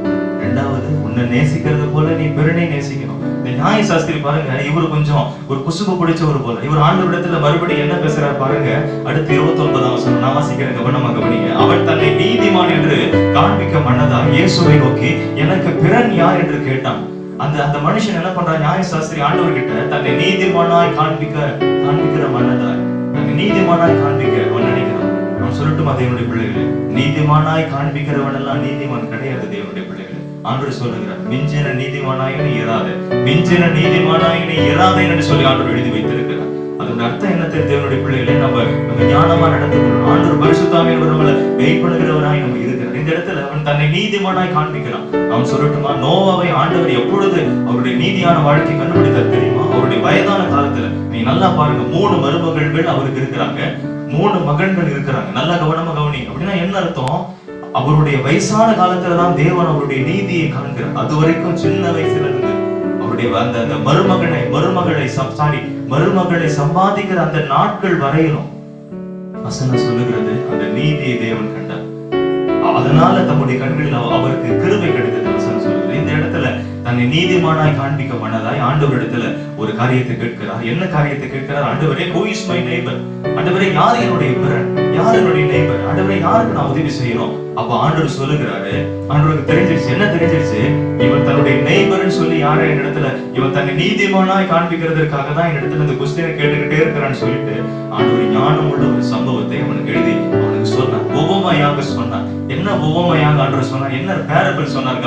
2வது உன்னை நேசிக்கிறது போல நீ பிறனை நேசிக்கணும். இந்த நியாய சாஸ்திரி பாருங்க, இவரு கொஞ்சம் ஒரு குசுபு பிடிச்சவர் போல. இவர் ஆண்டவரிடத்துல மறுபடியும் என்ன பேசுறாரு பாருங்க. அடுத்து 29ஆம் வசனம் நான் வாசிக்கிறேன், கவனமா கவனிங்க. அவன் தன்னை நீதிமான் என்று காண்பிக்க மன்னதா இயேசுவை நோக்கி, எனக்கு பிறன் யார் என்று கேட்டான். அந்த மனுஷன் என்ன பண்றான்? நியாய சாஸ்திரி ஆண்டவர்கிட்ட தன்னை நீதிமானாய் காண்பிக்கிற மன்னதாய், தன்னை நீதிமானாய் காண்பிக்க அவன் நினைக்கிறான். அவன் சொல்லட்டுமா தேவனுடைய பிள்ளைகளே, நீதிமானாய் காண்பிக்கிறவன் எல்லாம் நீதிமான் கிடையாது. தேவனுடைய பிள்ளைகளே, ஆண்டவர் சொல்லுகிறார், மிஞ்சின நீதிமானாயினே இராத, மிஞ்சின நீதிமானாயினே இராத என்று சொல்லி ஆண்டவர் எழுதி வைத்திருக்கிறார். அதோட அர்த்தம் என்ன தெரியும் தேவனுடைய பிள்ளைகளே? நம்ம ஞானமா நடந்து கொள்ளணும். ஆண்டவர் பரிசுத்தாவியானவர் நம்மளை மெய்ப்படுகிறவராய் நம்ம இருக்கிறார். இந்த இடத்துல அவன் தன்னை நீதிமானாய் காண்பிக்கிறான். அவன் சொல்லட்டுமா, நோவாவை ஆண்டவர் எப்பொழுது அவருடைய நீதியான வாழ்க்கை கண்டுபிடித்தார் தெரியுமா? அவருடைய வயதான காலத்துல. நீ நல்லா பாருங்க, 3 மருமகள்கள் அவருக்கு இருக்கிறாங்க, 3 மகன்கள் இருக்கிறாங்க. நல்லா கவனமா கவனி. அப்படின்னா என்ன அர்த்தம்? அவருடைய வயசான காலத்துலதான் தேவன் அவருடைய நீதியை காண்கிறார். அது வரைக்கும் சின்ன வயசுல இருந்து அவருடைய அந்த மருமகளை சம்பாதிக்கிற அந்த நாட்கள் வரையிலும் வசனம் சொல்லுகிறது அந்த நீதியை தேவன் கண்டார். அதனால தம்முடைய கண்களில் அவருக்கு கிருபை கிடைத்தது. வசனம் சொல்லுகிறது. இந்த இடத்துல தன்னை நீதிமானாய் காண்பிக்க மனதாய் ஆண்டவரிடத்துல ஒரு காரியத்தை கேட்கிறார். என்ன காரியத்தை கேட்கிறார்? ஆண்டவரே, who is my neighbor? ஆண்டவரே, யார் என்னுடைய பிறன்? யார் என்னுடைய நெய்பர்? ஆண்டவரே, யாருக்கு நான் உதவி செய்யணும்? அப்ப ஆண்டவர் சொல்லுகிறாரு, ஆண்டவருக்கு தெரிஞ்சிருச்சு. என்ன தெரிஞ்சிருச்சு? இவன் தன்னுடைய நெய்பர்னு சொல்லி யார இடத்துல இவன் தன்னை நீதிமானாய் காண்பிக்கிறதுக்காக தான் இந்த இடத்துல இந்த குஸ்தியை கேட்டுக்கிட்டே இருக்கிறான்னு சொல்லிட்டு ஆண்டவர் ஞானம் உள்ள ஒரு சம்பவத்தை அவனுக்கு எழுதி அவனுக்கு சொன்னார். உவமையாக சொன்னார். என்ன உவமையாக ஆண்டவர் சொன்னார்? என்ன பேரபிள் சொன்னார்?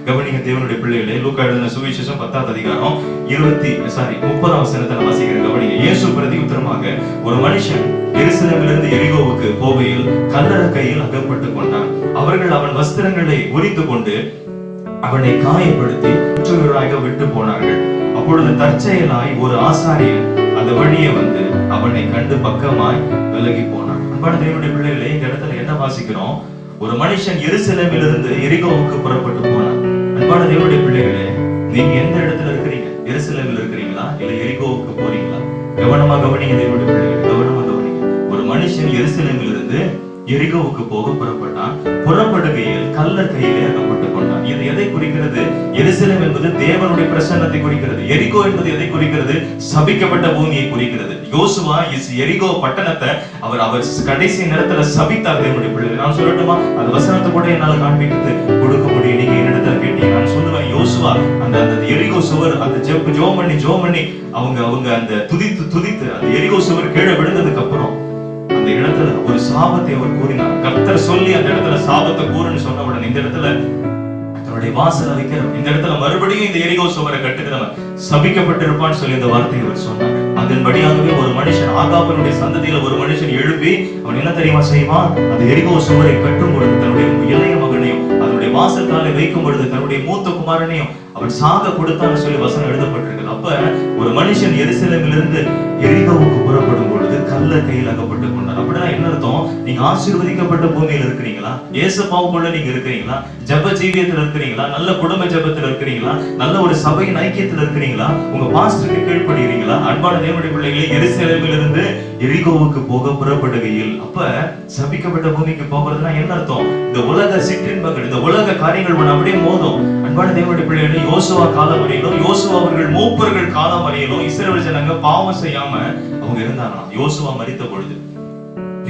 கவனிங்க தேவனுடைய பிள்ளைகளே. லூக்கா எழுதின சுவிசேஷம் 10ஆம் அதிகாரம் 30ஆம் வசனத்தை வாசிக்கிற கவனிங்க. இயேசு பிரதியுத்தரமாக, ஒரு மனுஷன் எருசலேமிலிருந்து எரிகோவுக்கு போகையில் கல்லற கையில் அகப்பட்டுக் கொண்டான். அவர்கள் அவன் வஸ்திரங்களை உரித்து கொண்டு அவனை காயப்படுத்தி குற்றவாளியாக விட்டு போனார்கள். அப்பொழுது தற்செயலாய் ஒரு ஆசாரியன் அந்த வழியே வந்து அவனை கண்டு பக்கமாய் விலகி போனான். அன்பான தேவனுடைய பிள்ளைகளே, இந்த இடத்துல என்ன வாசிக்கிறோம்? ஒரு மனுஷன் எருசலேமிலிருந்து எரிகோவுக்கு புறப்பட்டு போனான். அன்பான தேவனுடைய பிள்ளைகளே, நீங்க எந்த இடத்துல இருக்கிறீங்க? எருசலேமில் இருக்கிறீங்களா இல்ல எரிகோவுக்கு போறீங்களா? கவனமா கவனிங்க தேவனுடைய பிள்ளைகளே, கவனமா கவனிங்க. ஒரு மனுஷன் எருசலேமிலிருந்து எரிகோவுக்கு போக புறப்பட்டான். புறப்படுகையில் கல்லர் கையிலே அகப்பட்டுக் கொண்டான். இது எதை குறிக்கிறது? எருசலேம் என்பது தேவனுடைய பிரசன்னத்தை குறிக்கிறது. எரிகோ என்பது எதை குறிக்கிறது? சபிக்கப்பட்ட பூமியை குறிக்கிறது. யோசுவா எரிகோ பட்டணத்தை அவர் கடைசி நேரத்துல சபித்தார். தேவனுடைய பிள்ளைகள், நான் சொல்லட்டுமா? அந்த வசனத்தை கூட என்னால காண்பித்து கொடுக்க முடியும். நீங்க என்னிடத்துல கேட்டீங்க, நான் சொல்லுவேன். யோசுவா அந்த எரிகோ சுவர் அந்த ஜோம் பண்ணி அவங்க அந்த துதித்து அந்த எரிகோ சுவர் கீழே விழுந்ததுக்கு அப்புறம் அந்த இடத்துல ஒரு சாபத்தை அவர் கூறினார். கர்த்தர் சொல்லி அந்த இடத்துல சாபத்தை கூறுன்னு சொன்ன உடனே இந்த இடத்துல தன்னுடைய வாசலை வைக்கிறவன், இந்த இடத்துல மறுபடியும் இந்த எரிகோ சுவரை கட்டுகிறவன் சபிக்கப்பட்டிருப்பான்னு சொல்லி இந்த வார்த்தையை அவர் சொன்னார். அதன்படியாகவே ஒரு மனுஷன், ஆகாபனுடைய சந்ததியில ஒரு மனுஷன் எழுப்பி அவன் என்ன தெரியுமா செய்வான்? அந்த எரிகோ சுவரை கட்டும் பொழுது தன்னுடைய இளைய மகனையும் அதனுடைய வாசற்காலை வைக்கும் பொழுது தன்னுடைய மூத்த குமாரனையும் அவன் சாக கொடுத்தான்னு சொல்லி வசனம் எழுதப்பட்டிருக்கிறது. அப்ப ஒரு மனுஷன் எருசலேமிலிருந்து எரிகோவுக்கு புறப்படும் பொழுது கல்லர் கையில் அகப்பட்டுக் கொண்டார். அப்படின்னா என்ன அர்த்தம்? நீங்க ஆசீர்வதிக்கப்பட்ட பூமியில் இருக்கிறீங்களா? ஏசப்பாவுக்குள்ள நீங்க இருக்கிறீங்களா? ஜெப ஜீவியத்தில் இருக்கிறீங்களா? நல்ல குடும்ப ஜெபத்தில் இருக்கிறீங்களா? நல்ல ஒரு சபையின் ஐக்கியத்தில் இருக்கிறீங்களா? உங்க பாஸ்டருக்கு கீழ்ப்படுகிறீங்களா? அன்பான தேவனுடைய பிள்ளைகளே, எருசலேமிலிருந்து எரிகோவுக்கு போக புறப்படுகையில், அப்ப சபிக்கப்பட்ட பூமிக்கு போகிறதுனா என்ன அர்த்தம்? இந்த உலக சிற்றின்பங்கள், இந்த உலக காரியங்கள் ஒன்று அப்படியே மோதும். அன்பான தேவனுடைய பிள்ளைகளே, யோசுவா காலம் வரையிலும், யோசுவா அவர்கள் மூப்பர்கள் காலம் வரையிலும் இஸ்ரவேல் ஜனங்க பாவம் செய்யாம அவங்க இருந்தாங்களாம். யோசுவா மரித்த பொழுது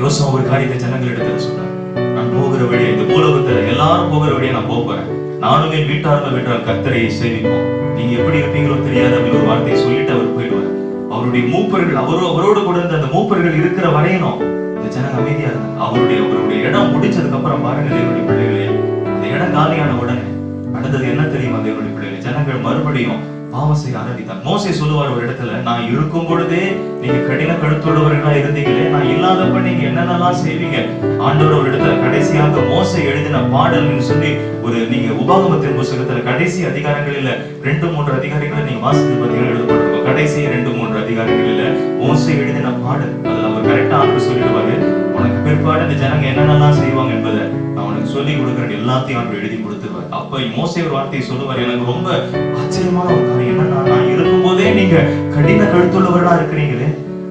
யோசுவா ஒரு காரியத்தை ஜனங்களிடத்துல சொன்னார். நான் போகிற வழியை, இந்த பூலோகத்துல எல்லாரும் போகிற வழியை நான் போறேன். நானும் என் வீட்டாரும் கர்த்தரை சேவிப்போம். நீங்க எப்படி இருப்பீங்களோ தெரியாது அப்படின்னு ஒரு வார்த்தையை சொல்லிட்டு அவர் போயிடுவார். அவருடைய மூப்பர்கள் அவரோடு கூட இருந்த அந்த மூப்பர்கள் இருக்கிற வரையணும் இந்த ஜனங்க அமைதியா இருந்தாங்க. அவருடைய இடம் முடிச்சதுக்கு அப்புறம் பாருங்க தேவனுடைய பிள்ளைகளே, அந்த இடம் காலியான உடனே அடுத்தது என்ன தெரியுமா தேவனுடைய பிள்ளைகளே? ஜனங்கள் மறுபடியும் பாவம் செய்ய ஆரம்பித்தார். மோசே சொல்லுவார் ஒரு இடத்துல, நான் இருக்கும் பொழுதே நீங்க கடின கழுத்துள்ளவர்களா இருந்தீங்களே, நான் இல்லாதப்ப நீங்க என்னென்னலாம் செய்வீங்க? ஆண்டவர் ஒரு இடத்துல கடைசியாக மோசே எழுதின பாடல்னு சொல்லி ஒரு நீங்க உபாகமத்தின் புத்தகத்துல கடைசி அதிகாரங்களில 2-3 அதிகாரங்களை நீங்க வாசித்து பார்த்தீங்கன்னா எழுதப்பட்டிருக்கும். கடைசி 2-3 அதிகாரங்களில மோசே எழுதின பாடல், அதுல அவர் கரெக்டா ஆண்டு சொல்லிடுவாரு, உனக்கு பிற்பாடு இந்த ஜனங்க என்னென்னலாம் செய்வாங்க என்பதை நான் உனக்கு சொல்லி கொடுக்குறேன், எல்லாத்தையும் அவர் எழுதி கொடுத்துருவார். அப்ப மோசே ஒரு வார்த்தையை சொல்லுவார், எனக்கு ரொம்ப ஆச்சரியமான ஒரு காரியம் என்னன்னா, நான் இருக்கும் போதே நீங்க கடின கழுத்துள்ளவர்களா இருக்கிறீங்களே,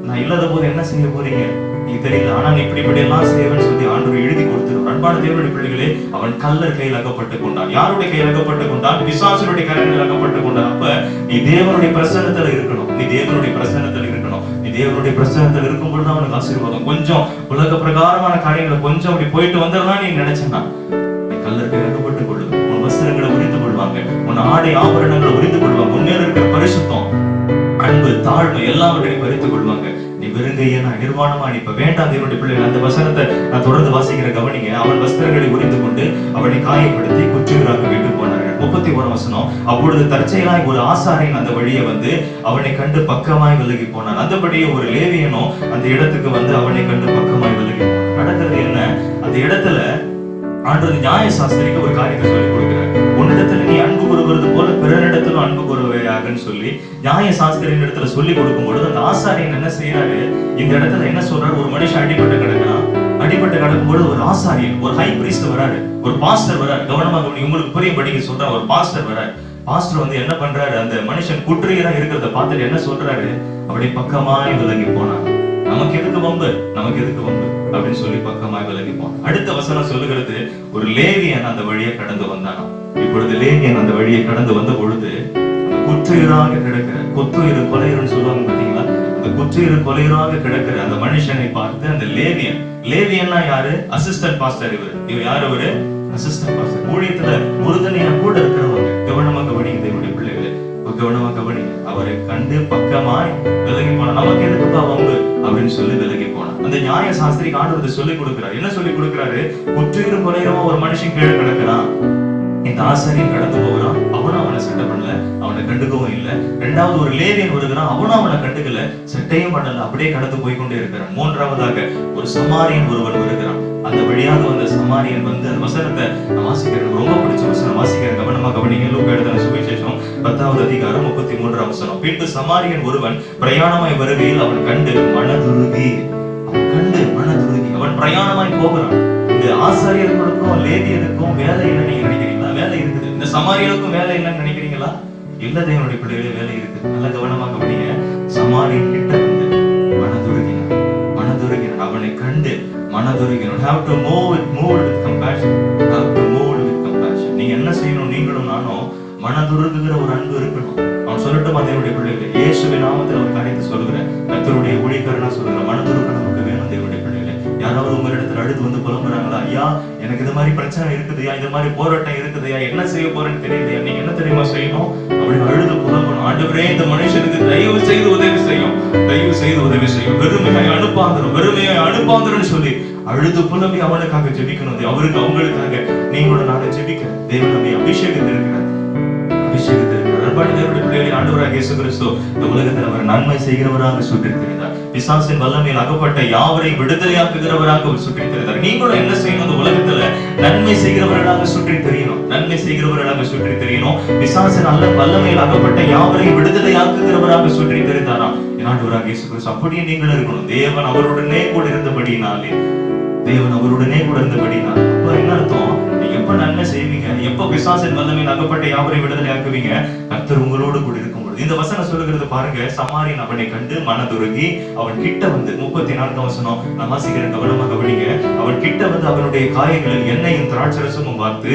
நான் இல்லாத போது என்ன செய்ய போறீங்க? நீங்க தெரியல, ஆனா நீ இப்படி எல்லாம் செய்வேன்னு சொல்லி ஆண்டவர் எழுதி கொடுத்துருவார். அன்பான தேவனுடைய பிள்ளைகளே, அவன் கல்லர் கையில் அகப்பட்டுக் கொண்டான். யாருடைய கையில் அகப்பட்டுக் கொண்டான்? பிசாசுடைய கரங்களில் அகப்பட்டுக் கொண்டான். அப்ப நீ தேவனுடைய பிரசன்னத்துல இருக்கணும். நீ தேவனுடைய பிரசன்னத்துல இருக்கணும். நீ தேவனுடைய பிரசன்னத்துல இருக்கும் பொழுது அவனுக்கு ஆசீர்வாதம். கொஞ்சம் உலக பிரகாரமான காரியங்களை கொஞ்சம் அப்படி போயிட்டு வந்துடலாம் நீ நினைச்சனா, நீ கல்லர் கையில் அகப்பட்டுக் கொள்ளு. உன் வஸ்திரங்களை உரிந்து கொள்வாங்க, உன் ஆடை ஆபரணங்களை உரிந்து கொள்வாங்க, உன்மேல இருக்கிற பரிசுத்தம், அன்பு, தாழ்மை எல்லாவற்றையும் பறித்துக் கொள்வாங்க. நீ வெறுங்கையே நான் நிர்வாணமா அனுப்ப வேண்டாம். தேவனுடைய பிள்ளைகள், அந்த வசனத்தை நான் தொடர்ந்து வாசிக்கிற கவனிங்க. அவன் வஸ்திரங்களை உரிந்து கொண்டு அவனை காயப்படுத்தி குற்றீராக விட்டு போனார்கள். 31 வசனம். அப்பொழுது தற்செயலாய் ஒரு ஆசாரியன் அந்த வழியை வந்து அவனை கண்டு பக்கமாய் விலகி போனான். அந்தபடியே ஒரு லேவியனும் அந்த இடத்துக்கு வந்து அவனை கண்டு பக்கமாய் விலகி போனான். நடக்கிறது என்ன? அந்த இடத்துல ஆண்டவர் நியாய சாஸ்திரிக்கு ஒரு காரியத்தை சொல்லிக் கொடுக்கிறார். உன்னிடத்துல நீ அன்பு கூறுவது போல பிறனிடத்திலும் அன்பு கூறுவையாகன்னு சொல்லி நியாய சாஸ்திரியின் இடத்துல சொல்லி கொடுக்கும் பொழுது அந்த ஆசாரியன் என்ன செய்யறாரு? இந்த இடத்துல என்ன சொல்றாரு? ஒரு மனுஷன் அடிபட்டு கிடக்கிறான். அடிபட்டு கிடக்கும்போது ஒரு ஆசாரியன், ஒரு ஹை பிரீஸ்ட் வராரு, ஒரு பாஸ்டர் வராரு. கவனமாக உங்களுக்கு புரியும்படிக்கு சொல்றேன். ஒரு பாஸ்டர் வராரு. பாஸ்டர் வந்து என்ன பண்றாரு? அந்த மனுஷன் குற்றீரா இருக்கிறத பார்த்துட்டு என்ன சொல்றாரு? அப்படி பக்கமாய் விலகி போனான். நமக்கு எதுக்கு வம்பு, நமக்கு எதுக்கு வம்பு அப்படின்னு சொல்லி பக்கமாய் விலகி போனான். அடுத்த வசனம் சொல்லுகிறது, ஒரு லேவியன் அந்த வழியை கடந்து வந்தானா. இப்பொழுது லேவியன் அந்த வழியை கடந்து வந்த பொழுது அந்த குற்றீராக கிடக்கிற, கொத்துயிரு கொலையர்னு சொல்லுவாங்க பாத்தீங்களா, அந்த குற்றீரு கொலையராக கிடக்கிற அந்த மனுஷனை பார்த்து அந்த லேவியன், லேவியன்னா யாரு? Assistant pastor. இவர் யாரு? இவரு அசிஸ்டன்ட் பாஸ்டர். ஊழியத்துல உறுதுணையா கூட இருக்கிறவங்க. கவனமா கவனிங்க தேவனுடைய பிள்ளைகளே, கவனமா கவனிங்க. அவரை கண்டு பக்கமாய் விலகி போனா. நமக்கு எதுக்குப்பா வம்பு அப்படின்னு சொல்லி விலகி போனான். அந்த நியாய சாஸ்திரிக்கு ஆண்டவர் சொல்லி கொடுக்கிறார். என்ன சொல்லி கொடுக்கிறாரு? குற்றீரும் கொலையுமா ஒரு மனுஷன் கீழே கிடக்கிறான். இந்த ஆசாரியன் கடந்து போகிறான். அவனும் அவனை சட்டை பண்ணல, அவனை கண்டுக்கவும் இல்லை. இரண்டாவது ஒரு லேவியன் வருகிறான். அவனும் அவனை கண்டுக்கல, சட்டையும் பண்ணல, அப்படியே கடந்து போய்கொண்டே இருக்கிறான். மூன்றாவதாக ஒரு சமாரியன் ஒருவன் வருகிறான். அந்த வழியாக வந்த சமாரியன் வந்து அந்த வசனத்தை வாசிக்கிறேன், ரொம்ப பிடிச்ச வசனம் வாசிக்கிறேன். கவனமா கவனிங்க. லூக்கா எழுதின சுவிசேஷம் 10வது அதிகாரம் 33ஆம் வசனம். பின்பு சமாரியன் ஒருவன் பிரயாணமாய் வருகையில் அவன் கண்டு மனதுருகி, அவன் பிரயாணமாய் போகிறான். இந்த ஆசாரியர்களுக்கும் லேவியனுக்கும் வேலை இல்லைன்னு நீங்க நினைக்கிறீங்களா? வேலை இருக்குது. இந்த சமாரியனுக்கும் வேலை இல்லைன்னு நினைக்கிறீங்களா? இல்ல தேவனுடைய பிள்ளைகளே, வேலை இருக்குது. நல்ல கவனமாக கவனிங்க. சமாரியன் கிட்ட வந்து மனதுருகினான். அவனை கண்டு மனதுருகினான். Have to move with compassion. Have to move with compassion. நீங்க என்ன செய்யணும்? நீங்களும் நானும் மனதுருகுகிற ஒரு அன்பு இருக்கணும். அவன் சொல்லட்டும் தேவனுடைய பிள்ளைகளே, இயேசுவின் நாமத்தில் ஒரு காரியத்தை சொல்லுகிறேன். கர்த்தருடைய ஊழியக்காரனா சொல்லுகிறேன். மனதுருக நமக்கு வேணும் தேவனுடைய பிள்ளைகளே. யாராவது உங்களிடத்துல அழுது வந்து புலம்புறாங்களா? ஐயா எனக்கு இது மாதிரி பிரச்சனை இருக்குதுயா, இந்த மாதிரி போராட்டம் இருக்குதுயா, என்ன செய்ய போறேன்னு தெரியலையா? நீங்க என்ன தெரியுமா செய்யணும்? அப்படின்னு அழுது புலம்பணும். ஆண்டவரே, இந்த மனுஷனுக்கு தயவு செய்து உதவி செய்யும், தயவு செய்து உதவி செய்யும், வெறுமையாய் அனுப்பாந்துரும் சொல்லி அழுது புலம்பி அவனுக்காக ஜெபிக்கணும். அவருக்கு அவங்களுக்காக நீங்களும் நானும் ஜெபிக்க தேவன் நம்மை அபிஷேகித்திருக்கிறார். அன்பான தேவனுடைய பிள்ளைகளே, ஆண்டவராகிய இயேசு கிறிஸ்து இந்த உலகத்தில் அவர் நன்மை செய்கிறவராக சுற்றித்திருந்தார். பிசாசின் வல்லமையில் அகப்பட்ட யாவரையும் விடுதலையாக்குகிறவராக அவர் சுற்றித்திருந்தார். நீங்களும் என்ன செய்யணும்? இந்த உலகத்துல நன்மை செய்கிறவர்களாக சுற்றி தெரியணும். நன்மை செய்கிறவர்களாக சுற்றி தெரியணும். பிசாசின் வல்லமையில் அகப்பட்ட யாவரையும் விடுதலையாக்குகிறவராக சுற்றி தெரிந்தாராம் ஆண்டவராகிய இயேசு கிறிஸ்து. அப்படியே நீங்கள் இருக்கணும். தேவன் அவருடனே கூட இருந்தபடினாலே, அப்ப என்ன அர்த்தம்? எப்ப நன்மை செய்வீங்க, எப்ப பிசாசின் வல்லமையில் அகப்பட்ட யாவரையும் விடுதலை ஆக்குவீங்க? கர்த்தர் உங்களோடு கூட இருக்கும் பொழுது. இந்த வசனம் சொல்லுகிறது பாருங்க. சமாரியன் அவனை கண்டு மனதுருகி அவன் கிட்ட வந்து, 34ஆம் வசனம் நான் வாசிக்கிறேன், கவனமாக கவனிங்க. அவன் கிட்ட வந்து அவனுடைய காயங்களில் எண்ணெயும் திராட்சரசமும் பார்த்து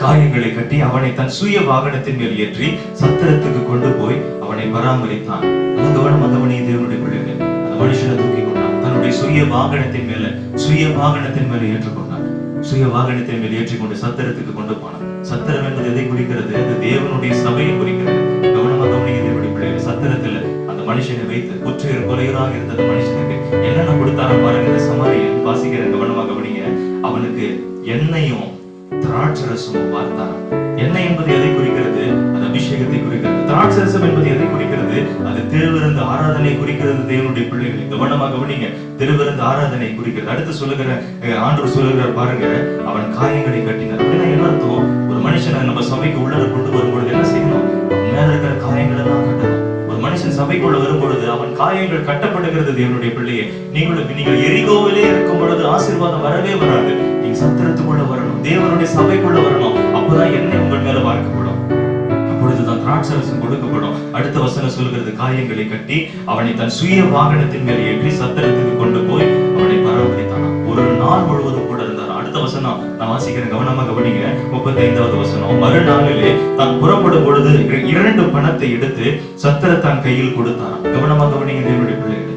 காயங்களை கட்டி அவனை தன் சுய வாகனத்தின் மேல் ஏற்றி சத்திரத்துக்கு கொண்டு போய் அவனை பராமரித்தான். கவனமாக கவனிங்க தேவனுடைய பிள்ளைகளே. அந்த மனுஷனை தூக்கி கொண்டான். தன்னுடைய சுய வாகனத்தின் மேல ஏற்றுக்கொண்டான். சுய வாகனத்தின் மேல் ஏற்றிக்கொண்டு சத்திரத்துக்கு கொண்டு போனான். சத்திரம் என்பது எதை குறிக்கிறது? அது தேவனுடைய சபையை குறிக்கிறது. கவனமாக கவனிங்க தேவனுடைய பிள்ளைகளே. சத்திரத்துல அந்த மனுஷனை வைத்து குற்றீர் கொலையராக இருந்த அந்த மனுஷனுக்கு என்னென்ன கொடுத்தாரா பாருங்க. இந்த சமாரியன் வாசிக்கிறேன், கவனமாக கவனிங்க. அவனுக்கு எண்ணெயும் திராட்சரசமும் பார்த்தாராம். எண்ணெய் என்பது எதை குறிக்கிறது? அது அபிஷேகத்தை குறிக்கிறது. திராட்சரசம் என்பது எதை குறிக்கிறது? அது திருவிருந்து ஆராதனை குறிக்கிறது. தேவனுடைய பிள்ளைகளை கவனமாக கவனிங்க. திருவிருந்து ஆராதனை குறிக்கிறது. அடுத்து சொல்லுகிற ஆண்டவர் சொல்லுகிறார் பாருங்க, அவன் காயங்களை கட்டினார். அப்படின்னா என்ன அர்த்தம்? ஒரு மனுஷனை நம்ம சபைக்கு உள்ள கொண்டு வரும்பொழுது என்ன செய்யணும்? அவன் மேல இருக்கிற காயங்கள் எல்லாம் கட்டணும். ஒரு மனுஷன் சபைக்குள்ள வரும்பொழுது அவன் காயங்கள் கட்டப்படுகிறது. தேவனுடைய பிள்ளையை, நீங்கள் எரிகோவிலே இருக்கும் பொழுது ஆசீர்வாதம் வரவே வராது. நீங்க சத்திரத்துக்குள்ள வரணும், தேவனுடைய சபைக்குள்ள வரணும். அப்பதான் எண்ணெய் உங்கள் மேல பார்க்கப்படும். அப்பொழுது பொழுதுதான் திராட்சரசம் கொடுக்கப்படும். அடுத்த வசனம் சொல்கிறது, காயங்களை கட்டி அவனை தன் சுய வாகனத்தின் மேல் ஏற்றி சத்திரத்துக்கு கொண்டு போய் அவனை பராமரித்தான். ஒரு நாள் முழுவதும் கூட இருந்தார். அடுத்த வசனம் நான் வாசிக்கிறேன், கவனமா கவனிங்க. 35வது வசனம், மறுநாளிலே தான் புறப்படும் பொழுது 2 பணத்தை எடுத்து சத்திரத்தான் கையில் கொடுத்தாராம். கவனமா கவனிங்க தேவனுடைய பிள்ளைகளே,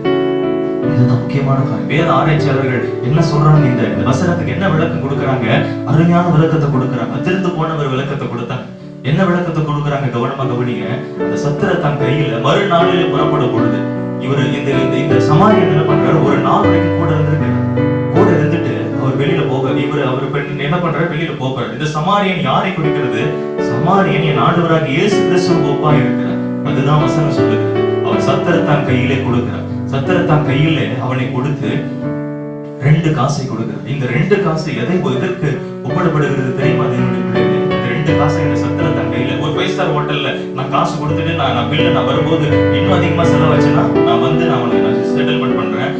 இதுதான் முக்கியமான காரியம். வேத ஆராய்ச்சியாளர்கள் என்ன சொல்றாங்க, இந்த வசனத்துக்கு என்ன விளக்கம் கொடுக்கறாங்க? அருமையான விளக்கத்தை கொடுக்கறாங்க. அதிர்ந்து போனவர் விளக்கத்தை கொடுத்தாங்க. என்ன விளக்கத்தை கொடுக்கறாங்க? கவனமா கவனிங்க. அந்த சத்திரத்தான் கையில மறுநாளிலே புறப்படும் பொழுது இவர் இந்த சமாரியன் என்ன பண்றாரு, ஒரு நாள் வரைக்கும் கூட இருந்துட்டு அவர் வெளியில போக அவர் என்ன பண்றாரு, வெளியில போறாரு. இந்த சமாரியன் யாரை குறிக்கிறது? சமாரியன் என் ஆண்டவராகிய இயேசு கிறிஸ்துவுக்கு ஒப்பா இருக்கிறார். அதுதான் வசனம் சொல்லுகிறது. அவர் சத்திரத்தான் கையிலே கொடுக்கிறார். சத்திரத்தான் கையிலே அவனை கொடுத்து 2 காசை கொடுக்கிறார். இந்த 2 காசு எதற்கு ஒப்பிடப்படுகிறது தெரியுமா தேவனுடைய பிள்ளைகளே? இந்த 2 காசை இந்த சத்திரத்தான் கையில, ஒரு 5 ஸ்டார் ஹோட்டல்ல நான் காசு கொடுத்துட்டு நான் பில்ல நான் வரும்போது இன்னும் அதிகமா செலவாச்சுன்னா நான் உனக்கு செட்டில்மெண்ட் பண்றேன்,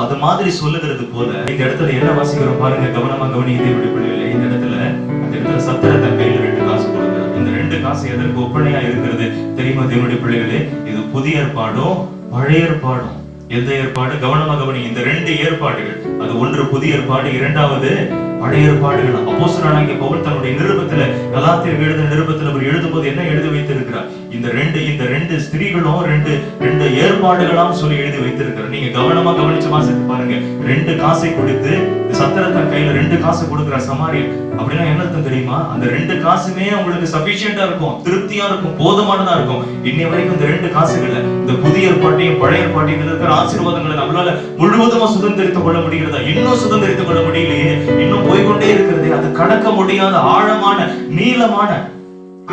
அது மாதிரி சொல்லுகிறது போல இந்த இடத்துல என்ன வாசிக்கிறோம் பாருங்க, கவனமா கவனிங்க தேவனுடைய பிள்ளைகளே. இந்த இடத்துல சத்திரத்தான் கையில 2 காசு கொடுக்கிறார். இந்த 2 காசு எதற்கு ஒப்பனையா இருக்கிறது தெரியுமா தேவனுடைய பிள்ளைகளே? இது புதிய ஏற்பாடும் பழைய ஏற்பாடும். எந்த ஏற்பாடு? கவனமா கவனிங்க. இந்த 2 ஏற்பாடுகள், அது ஒன்று புதிய ஏற்பாடு, இரண்டாவது பழைய ஏற்பாடுகள். அப்போஸ்தலனாகிய பவுல் தன்னுடைய நிருபத்துல, கலாத்தியருக்கு எழுதின நிருபத்துல அவர் எழுதும்போது என்ன எழுதி வைத்திருக்கிறார்? இந்த ரெண்டு ஸ்திரீகளும் 2 ஏற்பாடுகளாம் சொல்லி எழுதி வைத்திருக்கிறார். நீங்க கவனமா கவனிச்சு வாசித்து பாருங்க. 2 காசை கொடுத்து சத்திரத்தான் கையில 2 காசு கொடுக்கிறார் சமாரியன். அப்படின்னா என்ன அர்த்தம் தெரியுமா? அந்த 2 காசுமே உங்களுக்கு சஃபிஷியண்டா இருக்கும், திருப்தியா இருக்கும், போதுமானதா இருக்கும். இன்னை வரைக்கும் இந்த 2 காசுகள்ல இந்த புதிய ஏற்பாட்டையும் பழைய ஏற்பாட்டையும் இருக்கிற ஆசீர்வாதங்களை நம்மளால முழுவதுமா சுதந்திரித்துக் கொள்ள முடிகிறதா? இன்னும் சுதந்திரித்துக் கொள்ள முடியலையே, இன்னும் போய்கொண்டே இருக்கிறது. அது கடக்க முடியாத ஆழமான, நீளமான,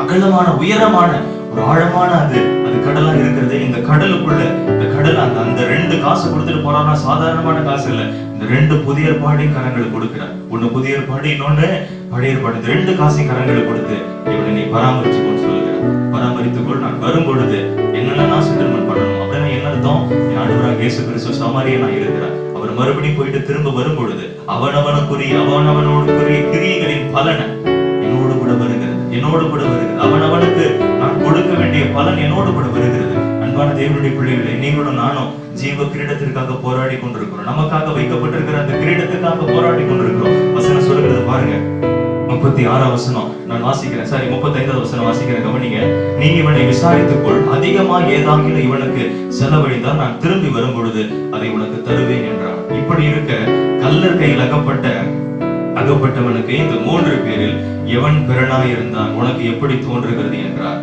அகலமான, உயரமான ஒரு ஆழமான அது கடலா இருக்கிறது. இந்த கடலுக்குள்ள இந்த கடல் அந்த 2 காசு கொடுத்துட்டு போறான்னா சாதாரணமான காசு இல்ல. இந்த 2 புதிய ஏற்பாடையும் கரங்களுக்கு கொடுக்கிறார். ஒண்ணு புதிய ஏற்பாடு, இன்னொன்னு பழைய ஏற்பாடு. இந்த 2 காசையும் கரங்களுக்கு கொடுத்து இவனை நீ பராமரிச்சுக்கோன்னு சொல்லுகிறார். பராமரித்துக்கொள், நான் வரும் பொழுது என்னெல்லாம் செட்டில்மெண்ட் பண்ணணும் அப்படின்னா என்ன அர்த்தம்? ஆண்டவராகிய இயேசு கிறிஸ்து சமாரியனா இருக்கிறார். அவர் மறுபடியும் போயிட்டு திரும்ப வரும் பொழுது அவனவனுக்குரிய கிரியைகளின் பலனை என்னோடு கூட வருகிறது. அவனவனுக்கு நான் கொடுக்க வேண்டிய பலன் என்னோடு கூட வருகிறது. அன்பான தேவனுடைய பிள்ளைகளை, நீங்களும் நானும் ஜீவ கிரீடத்திற்காக போராடி கொண்டிருக்கிறோம். நமக்காக வைக்கப்பட்டிருக்கிற அந்த கிரீடத்துக்காக போராடி கொண்டிருக்கிறோம். வசனம் சொல்கிறது பாருங்க, 36 வசனம் நான் வாசிக்கிறேன். 35வது வசனம் வாசிக்கிறேன், கவனிங்க. நீ இவனை விசாரித்துக்கொள், அதிகமா ஏதாகிலும் இவனுக்கு செலவழித்தால் நான் திரும்பி வரும் பொழுது அதை உனக்கு தருவேன் என்றான். இப்படி இருக்க கல்லர் கையில் அகப்பட்டவனுக்கு இந்த 3 பேரில் எவன் பிறனாய் இருந்தான் உனக்கு எப்படி தோன்றுகிறது என்றார்.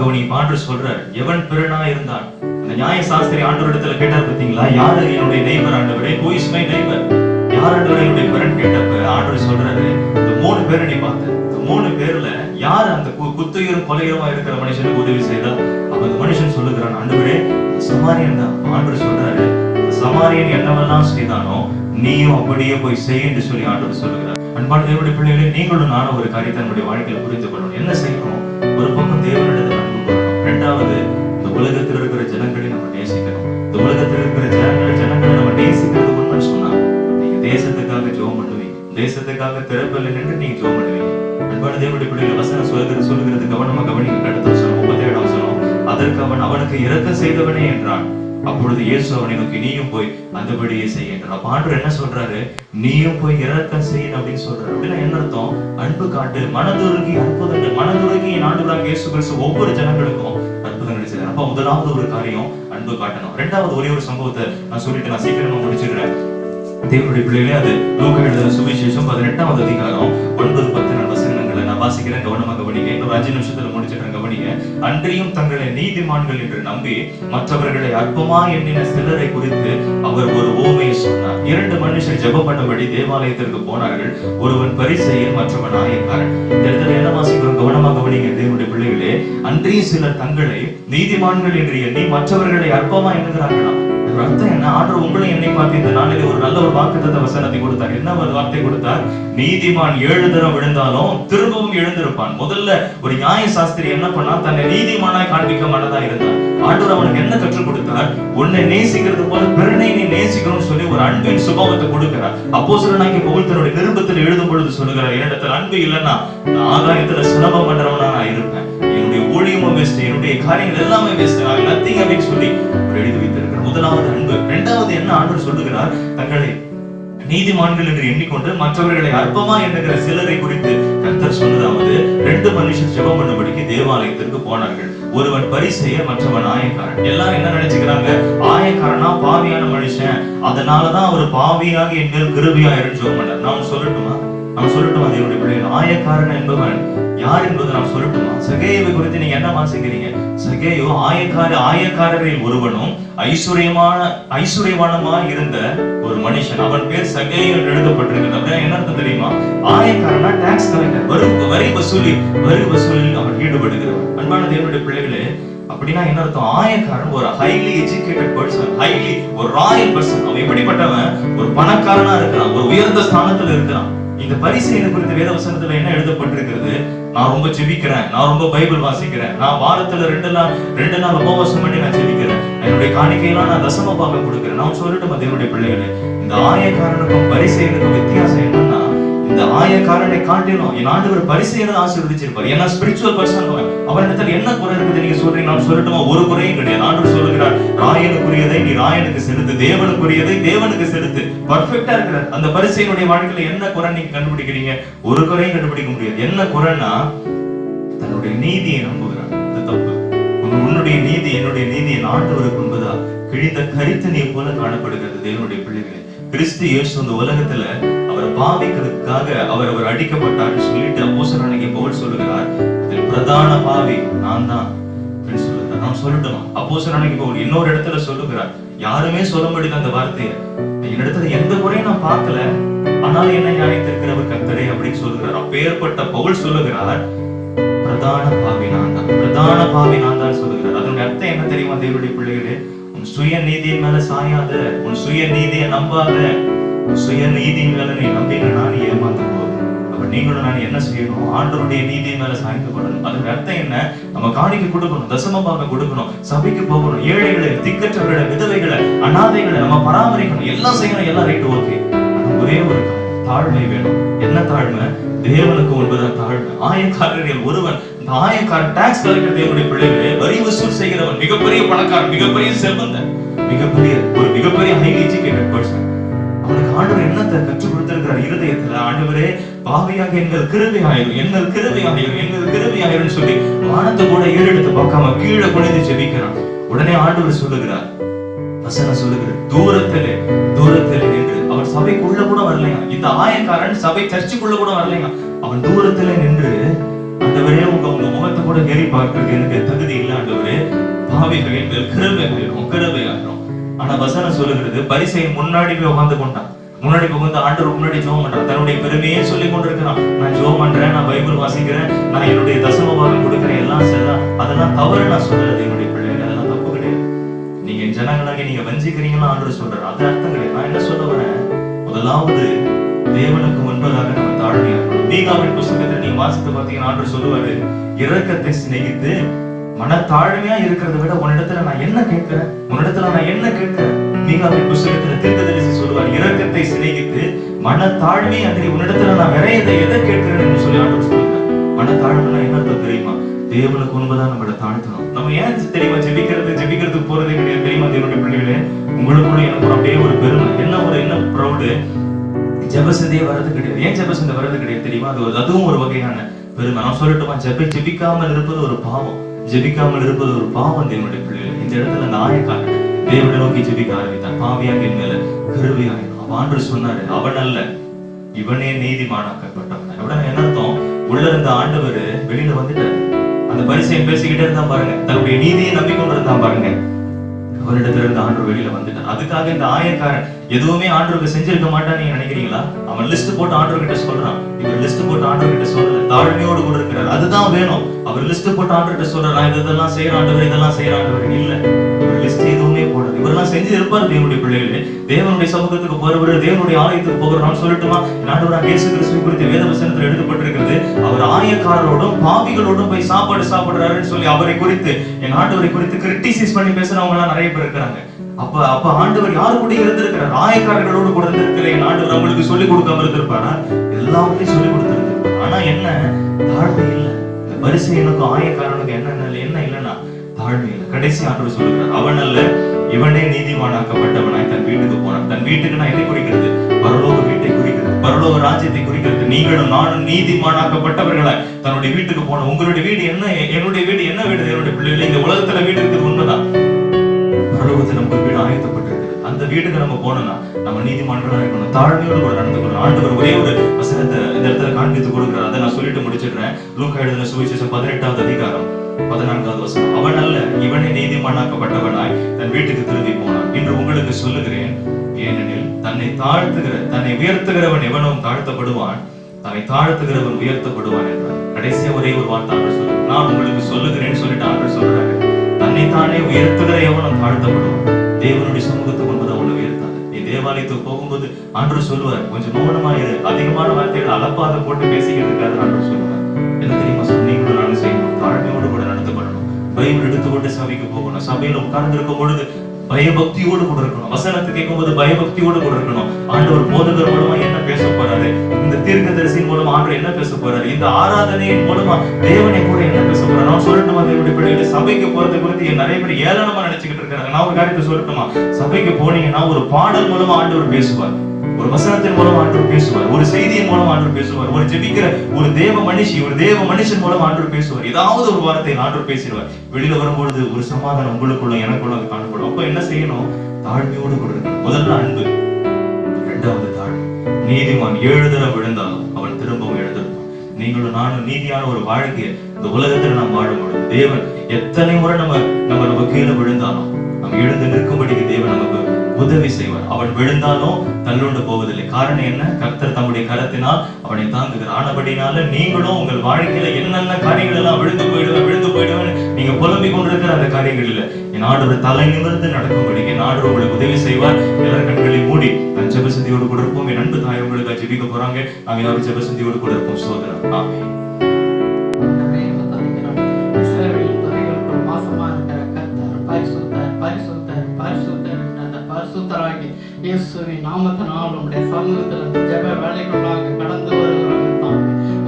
கவனி ஆண்டு சொல்றார், எவன் பிறனாய் இருந்தான். அந்த நியாய சாஸ்திரி ஆண்டவரிடத்துல கேட்டார் பாத்தீங்களா, யாரு என்னுடைய நெய்பர் ஆண்டவரே? who is my neighbor? யார் ஆண்டவரே என்னுடைய பிறன் கேட்டப்ப ஆண்டவர் சொல்றாரு, இந்த 3 பேரை நீ பார்த்த, இந்த 3 பேர்ல யார் அந்த குத்துயிரும் கொலையுமா இருக்கிற மனுஷனுக்கு உதவி செய்தா? அந்த மனுஷன் சொல்லுகிறான், ஆண்டவரே சமாரியன் தான். ஆண்டவர் சொல்றாரு, சமாரியன் என்னவெல்லாம் செய்தானோ நீயும் அப்படியே போய் செய் என்று சொல்லி ஆண்டவர் சொல்லுகிறார். அன்பான தேவனுடைய பிள்ளைகளே, நீங்களும் நானும் ஒரு காரியத்தை நம்முடைய வாழ்க்கையில் புரிந்து கொள்ளணும். என்ன செய்யணும்? ஒரு பக்கம் தேவனிடத்தில் அன்பு கொள்ளணும். 2வது இந்த உலகத்தில் இருக்கிற ஜனங்களை நம்ம நேசிக்கணும். இந்த உலகத்தில் இருக்கிற ஜனங்களை நம்ம நேசிக்கிறது ஒண்ணுன்னு சொன்னா, நீங்க தேசத்துக்காக ஜெபம் பண்ணுவீங்க, தேசத்துக்காக திறப்பில்லை நின்று நீங்க ஜெபம் பண்ணுவீங்க. அன்பான தேவனுடைய பிள்ளைகள் வசனம் சொல்லுகிறது கவனமா கவனிங்க. அடுத்த வசனம் 37 வசனம், அதற்கு அவனுக்கு இரக்கம் செய்தவனே என்றான். அப்பொழுது இயேசு அவனை நோக்கி, நீயும் போய் அந்தபடியே செய்கின்றார். அப்ப ஆண்டவர் என்ன சொல்றாரு? நீயும் போய் இரக்கம் செய்யணும் அப்படின்னு சொல்றாரு. அப்படின்னா என்ன அர்த்தம்? அன்பு காட்டு, மனதுருகி அற்புதங்கள், மனதுருகி ஆண்டவராகிய இயேசு கிறிஸ்து ஒவ்வொரு ஜனங்களுக்கும் அற்புதங்களை செய்யறார். அப்ப முதலாவது ஒரு காரியம் அன்பு காட்டணும். 2வது ஒரே ஒரு சம்பவத்தை நான் சொல்லிட்டு நான் சீக்கிரமா முடிச்சுக்கிறேன். தேவனுடைய பிள்ளைகளே, அது லூக்கா எழுதின சுவிசேஷம் 18வது அதிகாரம் 9-10 வசனங்களை நான் வாசிக்கிறேன். கவனமாக கவனிங்க. இன்னொரு 5 நிமிஷத்துல முடிச்சிடுறேன், கவனிங்க. அன்றியும் தங்களை நீதிமான்கள் என்று நம்பி மற்றவர்களை அற்பமா எண்ணின சிலரை குறித்து அவர் ஒரு ஓமையை சொன்னார். 2 மனுஷர் ஜெபம் பண்ணபடி தேவாலயத்திற்கு போனார்கள். ஒருவன் பரிசேயன், மற்றவன் ஆயக்காரன். இந்த இடத்துல என்ன வாசிக்கிறோம்? கவனமாக கவனிங்க தேவனுடைய பிள்ளைகளே. அன்றியும் சிலர் தங்களை நீதிமான்கள் என்று எண்ணி மற்றவர்களை அற்பமா எண்ணுகிறார்களாம். அர்த்தம் என்ன? ஆண்டவர் உங்களை என்னை பார்த்து இந்த நாளிலே ஒரு நல்ல ஒரு வாக்குத்தத்த வசனத்தை கொடுத்தார். என்ன ஒரு வார்த்தை கொடுத்தார்? நீதிமான் 7 தரம் விழுந்தாலும் திரும்பவும் எழுந்திருப்பான். முதல்ல ஒரு நியாய சாஸ்திரி என்ன பண்ணா? தன்னை நீதிமானாய் காண்பிக்க மாட்டதா இருந்தார். ஆண்டவர் அவனுக்கு என்ன கற்றுக் கொடுத்தார்? உன்னை நேசிக்கிறது போல பிறனை நீ நேசிக்கணும்னு சொல்லி ஒரு அன்பின் சுபாவத்தை கொடுக்கிறார். அப்போஸ்தலனாகிய பவுல் தன்னுடைய நிருபத்தில் எழுதும் பொழுது சொல்லுகிறார், என்னிடத்தில் அன்பு இல்லைன்னா ஆகாயத்துல சிலம்பம் பண்றவனா நான் இருப்பேன், என்னுடைய ஊழியமும் வேஸ்ட், என்னுடைய காரியங்கள் எல்லாமே வேஸ்ட், நான் நத்திங் அப்படின்னு சொல்லி எழுதி வைத்திருக்கிறார். முதலாவது அன்பு. இரண்டாவது என்ன ஆண்டவர் சொல்லுகிறார்? தங்களை நீதிமான்கள் என்று எண்ணிக்கொண்டு மற்றவர்களை அற்பமா என்கிற சிலரை குறித்து கர்த்தர் சொன்னதாவது, 2 மனுஷர் ஜெபம் பண்ணும்படிக்கு தேவாலயத்திற்கு போனார்கள். ஒருவன் பரிசேயர், மற்றவன் ஆயக்காரன். எல்லாரும் என்ன நினைச்சுக்கிறாங்க? ஆயக்காரனா பாவியான மனுஷன், அதனாலதான் அவர் பாவியாக என் மேல் கிருபையாயிரும் ஜெபம் பண்ணார். நான் சொல்லட்டுமா தேவனுடைய பிள்ளைகள், ஆயக்காரன் என்பவன் யார் என்பதை நான் சொல்லட்டுமா? சகேயுவை குறித்து நீங்க என்ன வாசிக்கிறீங்க? சகேயு ஆயக்காரரில் ஒருவனும் ஐஸ்வர்யமானமாய் இருந்த ஒரு மனுஷன். அவன் பேர் சகேயு என்று எழுதப்பட்டிருக்கிறது. அப்படின்னா என்ன அர்த்தம் தெரியுமா? ஆயக்காரனா டாக்ஸ் கலெக்டர், வரி வசூலில் அவன் ஈடுபடுகிறவன். அன்பான தேவனுடைய பிள்ளைகளே, அப்படின்னா என்ன அர்த்தம்? ஆயக்காரன் ஒரு ஹைலி எஜுகேட்டட் பர்சன், ஒரு ராயல் பர்சன். அவன் எப்படிப்பட்டவன்? ஒரு பணக்காரனா இருக்கிறான், ஒரு உயர்ந்த ஸ்தானத்துல இருக்கிறான். இந்த பரிசேயனை குறித்த வேதவசனத்துல என்ன எழுதப்பட்டிருக்கிறது? நான் ரொம்ப ஜெபிக்கிறேன், நான் ரொம்ப பைபிள் வாசிக்கிறேன், நான் வாரத்துல 2 நாள் உபவாசம் பண்ணி நான் ஜெபிக்கிறேன், என்னுடைய காணிக்கையெல்லாம் நான் தசம பாகம் கொடுக்கிறேன். நான் சொல்லட்டுமா தேவனுடைய பிள்ளைகளே, இந்த ஆயக்காரனுக்கும் பரிசேயனுக்கும் வித்தியாசம் என்னன்னா, இந்த ஆயக்காரனை காட்டிலும் என் ஆண்டவர் பரிசேயனை ஆசீர்வதிச்சிருப்பார். ஏன்னா ஸ்பிரிச்சுவல் பர்சன் அவரிடத்துல என்ன குறை இருக்குது நீங்க சொல்றீங்க? நான் சொல்லட்டுமா? ஒரு குறையும் கிடையாது. ஆண்டவர் சொல்லுகிறார், ராயனுக்குரியதை நீ ராயனுக்கு செலுத்து, தேவனுக்குரியதை தேவனுக்கு செலுத்து. பர்ஃபெக்டா இருக்கிறார். அந்த பரிசேயனுடைய வாழ்க்கையில என்ன குறை நீங்க கண்டுபிடிக்கிறீங்க? ஒரு குறையும் கண்டுபிடிக்க முடியாது. என்ன குறைன்னா, தன்னுடைய நீதியை நம்புகிறார். அது தப்பு. உன்னுடைய நீதி என்னுடைய நீதி என் ஆண்டவருக்கு என்பதா கிழிந்த கரித்து நீர் போல காணப்படுகிறது. தேவனுடைய பிள்ளைகளே, கிறிஸ்து இயேசு இந்த உலகத்துல அவர் பாவிக்கிறதுக்காக அவர் அடிக்கப்பட்டார் சொல்லிட்டு அப்போஸ்தலனாகிய பவுல் சொல்லுகிறார், இதில் பிரதான பாவி நான் தான் அப்படின்னு சொல்லுகிறார். நான் சொல்லட்டுமா? அப்போஸ்தலனாகிய பவுல் இன்னொரு இடத்துல சொல்லுகிறார், யாருமே சொல்ல முடியாது அந்த வார்த்தையை, என்னிடத்துல எந்த குறையும் நான் பார்க்கல, ஆனால் என்ன நியாயத்திருக்கிறவர் கர்த்தரே அப்படின்னு சொல்லுகிறார். அப்பேற்பட்ட பவுல் சொல்லுகிறார், பிரதான பாவி நான் தான் சொல்லுகிறார். அதனுடைய அர்த்தம் என்ன தெரியுமா தேவனுடைய பிள்ளைகளே? உன் சுய நீதியின் மேல சாயாத, உன் சுய நீதியை நம்பாத. சுய நீதியின் மேல நீ நம்பினா நீ ஏமாந்து போ. அப்ப நீங்களும் நான் என்ன செய்யணும்? ஆண்டவருடைய நீதியின் மேல சாய்ந்து கொள்ளணும். அதனுடைய அர்த்தம் என்ன? நம்ம காணிக்கை கொடுக்கணும், தசம பாகம் கொடுக்கணும், சபைக்கு போகணும், ஏழைகளை, திக்கற்றவர்களை, விதவைகளை, அனாதைகளை நம்ம பராமரிக்கணும், எல்லாம் செய்யணும், எல்லாம் ரைட், ஓகே. ஆனா ஒரே ஒரு தாழ்மை வேணும். என்ன தாழ்மை? தேவனுக்கு ஒன்பதாம் தாழ்மை. ஆயக்காரர்கள் ஒருவன், இந்த ஆயக்காரன் டாக்ஸ் கலெக்டர், தேவனுடைய பிள்ளைகளே, வரி வசூல் செய்கிறவன், மிகப்பெரிய பணக்காரன், மிகப்பெரிய செல்வந்தன், மிகப்பெரிய ஹைலி எஜுகேட்டட் பர்சன். அவனுக்கு ஆண்டவர் என்னத்தை கற்றுக் கொடுத்திருக்கிறார் இருதயத்துல? ஆண்டவரே, பாவியாக எங்கள் கிருபையாயிரும் சொல்லி வானத்தை கூட ஏறெடுத்து பார்க்காம கீழே குனிந்து ஜெபிக்கிறான். உடனே ஆண்டவர் சொல்லுகிறார், வசனம் சொல்லுகிறார், தூரத்திலே நின்று, அவன் சபைக்குள்ள கூட வரலையா. இந்த ஆயக்காரன் சபை சர்ச்சுக்குள்ள கூட வரலையா. அவன் தூரத்திலே நின்று, ஆண்டவரே, உங்க முகத்தை கூட ஏறி பார்க்கிறது எனக்கு தகுதி இல்லை ஆண்டவரே, பாவிகள் எங்கள் கிருபையாயிரும். ஆனா வசனம் சொல்லுகிறது, பரிசேயன் முன்னாடி போய் உட்கார்ந்து கொண்டான். முன்னாடி புகுந்து ஆண்டவர் முன்னாடி ஜெபம் பண்றான். தன்னுடைய பெருமையே சொல்லி கொண்டிருக்கிறான். நான் ஜெபம் பண்றேன், நான் பைபிள் வாசிக்கிறேன், நான் என்னுடைய தசம பாகம் கொடுக்கிறேன், எல்லாம் சரிதான். அதெல்லாம் தவறு நான் சொல்றது என்னுடைய பிள்ளைகள், அதெல்லாம் தப்பு கிடையாது. நீங்க ஜனங்களாக நீங்க வஞ்சிக்கிறீங்களா ஆண்டவர் சொல்றாரு, அது அர்த்தம் கிடையாது. நான் என்ன சொல்ல வரேன்? முதலாவது தேவனுக்கு முன்பதாக நம்ம தாழ்மையாகணும். மீகாவின் புத்தகத்தில் நீங்க வாசித்து பார்த்தீங்கன்னா ஆண்டவர் சொல்லுவாரு, இரக்கத்தை சிநேகித்து மனத்தாழ்மையா இருக்கிறத விட உன்னிடத்துல நான் என்ன கேட்கிறேன்? மீகாவின் புத்தகத்துல தீர்க்கதரிசி சொல்லுவார், இரக்கத்தை சிநேகித்து மனத்தாழ்மை அன்றி உன்னிடத்துல நான் வேற எதை கேட்கிறேன் என்று சொல்லி ஆண்டவர் சொல்லுவார். மனத்தாழ்மைனா என்ன அர்த்தம் தெரியுமா? தேவனுக்கு முன்பதான் நம்மள தாழ்த்தணும். நம்ம ஏன் தெரியுமா ஜெபிக்கிறதுக்கு போறதே கிடையாது தெரியுமா? தேவனுடைய பிள்ளைகளே, உங்களுக்குள்ள எனக்கு அப்படியே ஒரு பெருமை, என்ன ப்ரௌடு, ஜெபசந்தே வர்றது கிடையாது. ஏன் ஜெபசந்தை வர்றது கிடையாது தெரியுமா? அதுவும் ஒரு வகையான பெருமை. நான் சொல்லட்டுமா, ஜெபிக்காமல் இருப்பது ஒரு பாவம். தேவனுடைய பிள்ளைகள், இந்த இடத்துல அந்த ஆயக்காரன் தேவனை நோக்கி ஜெபிக்க ஆரம்பித்தான். பாவியாக என் மேல கிருபையாயிரும். ஆண்டவர் சொன்னாரு, அவன் அல்ல, இவனே நீதிமானாக்கப்பட்டவன். அப்படின்னா என்ன அர்த்தம்? உள்ள இருந்த ஆண்டவர் வெளியில வந்துட்டாரு. அந்த பரிசேயன் பேசிக்கிட்டே இருந்தா பாருங்க, தன்னுடைய நீதியை நம்பிக்கொண்டு இருந்தான் பாருங்க, அவரிடத்துல இருந்து ஆண்டவர் வெளியில வந்துட்டார். அதுக்காக இந்த ஆயக்காரன் எதுவுமே ஆண்டவருக்கு செஞ்சிருக்க மாட்டான்னு நீங்க நினைக்கிறீங்களா? அவன் லிஸ்ட் போட்டு ஆண்டவர் கிட்ட சொல்றான். இவர் லிஸ்ட் போட்டு ஆண்டவர் கிட்ட சொல்லல, தாழ்மையோடு கூட இருக்கிறார். அதுதான் வேணும். அவர் லிஸ்ட் போட்டு ஆண்டவர் கிட்ட சொல்றார், நான் இதெல்லாம் செய்யற ஆண்டவர், இதெல்லாம் செய்யற ஆண்டவர் இல்ல. லிஸ்ட் எதுவுமே போடாது. இவரெல்லாம் செஞ்சு இருப்பார். தேவனுடைய பிள்ளைகளே, தேவனுடைய சமூகத்துக்கு போறவர், தேவனுடைய ஆலயத்துக்கு போகிற நான் சொல்லட்டுமா, ஆண்டவராக இயேசு கிறிஸ்து குறித்து வேதவசனத்தில் எழுதப்பட்டிருக்கிறது, அவர் ஆயக்காரரோடும் பாவிகளோடும் போய் சாப்பிடுறாருன்னு சொல்லி அவரை குறித்து, என் ஆண்டவரை குறித்து கிரிட்டிசைஸ் பண்ணி பேசுறவங்க எல்லாம் நிறைய பேர் இருக்கிறாங்க. அப்ப ஆண்டவர் யாரு கூட இருந்திருக்கிறார்? ஆயக்காரர்களோடு கூட இருந்திருக்கிற என் ஆண்டவர் அவங்களுக்கு சொல்லிக் கொடுக்காம இருந்திருப்பாரா? எல்லாத்தையும் சொல்லிக் கொடுத்திருப்பார். ஆனா என்ன? தாழ்மை இல்லை. இந்த வரிசை எண்ணுக்கும் ஆயக்காரனுக்கு என்ன இல்லைன்னா தாழ்மை இல்லை. கடைசி ஆண்டவர் சொல்லுகிறார், அவன் அல்ல இவனே நீதிமானாக்கப்பட்டவனாய் தன் வீட்டுக்கு போனான். தன் வீட்டுக்கு நான் எதை குறிக்கிறது? பரலோக வீட்டை குறிக்கிறது, பரலோக ராஜ்யத்தை குறிக்கிறது. நீங்களும் நானும் நீதிமானாக்கப்பட்டவர்களாய் தன்னுடைய வீட்டுக்கு போன. உங்களுடைய வீடு என்ன? என்னுடைய வீடு என்ன வீடு? என்னுடைய பிள்ளைகள் இந்த உலகத்துல வீடு இருக்குது உண்மைதான். பரலோகத்தில் நமக்கு வீடு ஆயத்தப்பட்டிருக்கிறது. அந்த வீட்டுக்கு நம்ம போனோம்னா நம்ம நீதிமான்களா இருக்கணும், தாழ்மையோடு கூட நடந்து கொள்ளணும். ஆண்டவர் ஒரே ஒரு வசனத்தை இந்த இடத்துல காண்பித்து கொடுக்கிறார். அதை நான் சொல்லிட்டு முடிச்சிடுறேன். லூக்கா எழுதின சுவிசேஷம் 18வது அதிகாரம் 14வது வசனம். அவன் அல்ல இவனே நீதிமானாக்கப்பட்டவனாய் தன் வீட்டுக்கு திரும்பி போனான். இன்று உங்களுக்கு சொல்லுகிறேன், ஏனெனில் தன்னை உயர்த்துகிறவன் எவனும் தாழ்த்தப்படுவான், தன்னை தாழ்த்துகிறவன் உயர்த்தப்படுவான் என்றார். கடைசியா ஒரே ஒரு வார்த்தை ஆண்டவர் சொல்றார், நான் உங்களுக்கு சொல்லுகிறேன்னு சொல்லிட்டு ஆண்டவர் சொல்றாரு, தன்னைத்தானே உயர்த்துகிற எவனும் தாழ்த்தப்படுவான். தேவனுடைய சமூகத்துக்கு முன்பது அவனை உயர்த்தாது. நீ தேவாலயத்துக்கு போகும்போது ஆண்டவர் சொல்லுவார், கொஞ்சம் மௌனமாயிரு, அதிகமான வார்த்தைகள் அலப்பாத போட்டு பேசிக்கிட்டு இருக்காது. ஆண்டவர் சொல்லுவார், என்ன தெரியுமா சொன்னீங்களும் நானும் செய்யணும், தாழ்மையோடு கூட நடந்து கொள்ளணும், பைபிள் எடுத்துக்கொண்டு சபைக்கு போகணும், சபையில உட்கார்ந்து இருக்கும் பொழுது பயபக்தியோடு கூட இருக்கணும், வசனத்தை கேட்கும் போது பயபக்தியோடு கூட இருக்கணும். ஆண்டவர் போதகர் மூலமா என்ன பேச போறாரு, இந்த தீர்க்கதரிசியின் மூலமா ஆண்டவர் என்ன பேச போறாரு, இந்த ஆராதனையின் மூலமா தேவனை கூட என்ன பேச போறாரு. நான் சொல்லட்டுமா, தேவனுடைய பிள்ளைகளை சபைக்கு போறது குறித்து நிறைய பேர் ஏளனமா நினைச்சுக்கிட்டு இருக்காங்க. நான் ஒரு காரியத்தை சொல்லட்டுமா, சபைக்கு போனீங்கன்னா ஒரு பாடல் மூலமா ஆண்டவர் பேசுவார், ஒரு வசனத்தின் மூலம் ஆண்டவர் பேசுவார், ஒரு செய்தியின் மூலம் ஆண்டவர் பேசுவார், ஒரு ஜெபிக்கிற ஒரு தேவ மனுஷன் மூலம் ஆண்டவர் பேசுவார். ஏதாவது ஒரு வார்த்தை ஆண்டவர் பேசிடுவார். வெளியில வரும்பொழுது ஒரு சமாதானம் உங்களுக்குள்ள எனக்குள்ள அது காணப்படும். அப்ப என்ன செய்யணும்? தாழ்மையோடு கூட இருக்கணும். முதல்ல அன்பு, இரண்டாவது தாழ்மை. நீதிமான் 7 தடவை விழுந்தாலும் அவன் திரும்பவும் எழுந்திருப்பான். நீங்களும் நானும் நீதியான ஒரு வாழ்க்கையை இந்த உலகத்துல நாம் வாழும்பொழுது தேவன் எத்தனை முறை நம்ம கீழே விழுந்தாலும் நம்ம எழுந்து நிற்கும்படிக்கு தேவன் நமக்கு உதவி செய்வார். அவன் விழுந்தாலும் தள்ளுண்டு போவதில்லை. காரணம் என்ன? கர்த்தர் தம்முடைய கரத்தினால் அவனை தாங்குகிறார். ஆனபடினால நீங்களும் உங்கள் வாழ்க்கையில என்னென்ன காரியங்கள் எல்லாம் விழுந்து போயிடுவேன் நீங்க புலம்பிக் கொண்டிருக்கிற அந்த காரியங்கள் இல்ல, என் ஆண்டவர் தலை நிமிர்ந்து நடக்கும்படிக்கு ஆண்டவர் உங்களுக்கு உதவி செய்வார். எல்லாரும் கண்களை மூடி நான் ஜெபசந்தியோடு கூட இருப்போம். என் அன்பு தாய் உங்களுக்கு ஜெபிக்க போறாங்க. நாங்க எல்லாரும் ஜெபசந்தியோடு கூட இருப்போம். சோதரன் ஆமென். இயேசுவின் நாமத்தினால் உம்முடைய சமூகத்தில் ஜெப வேலைகளாக கடந்து வருகிறாங்க.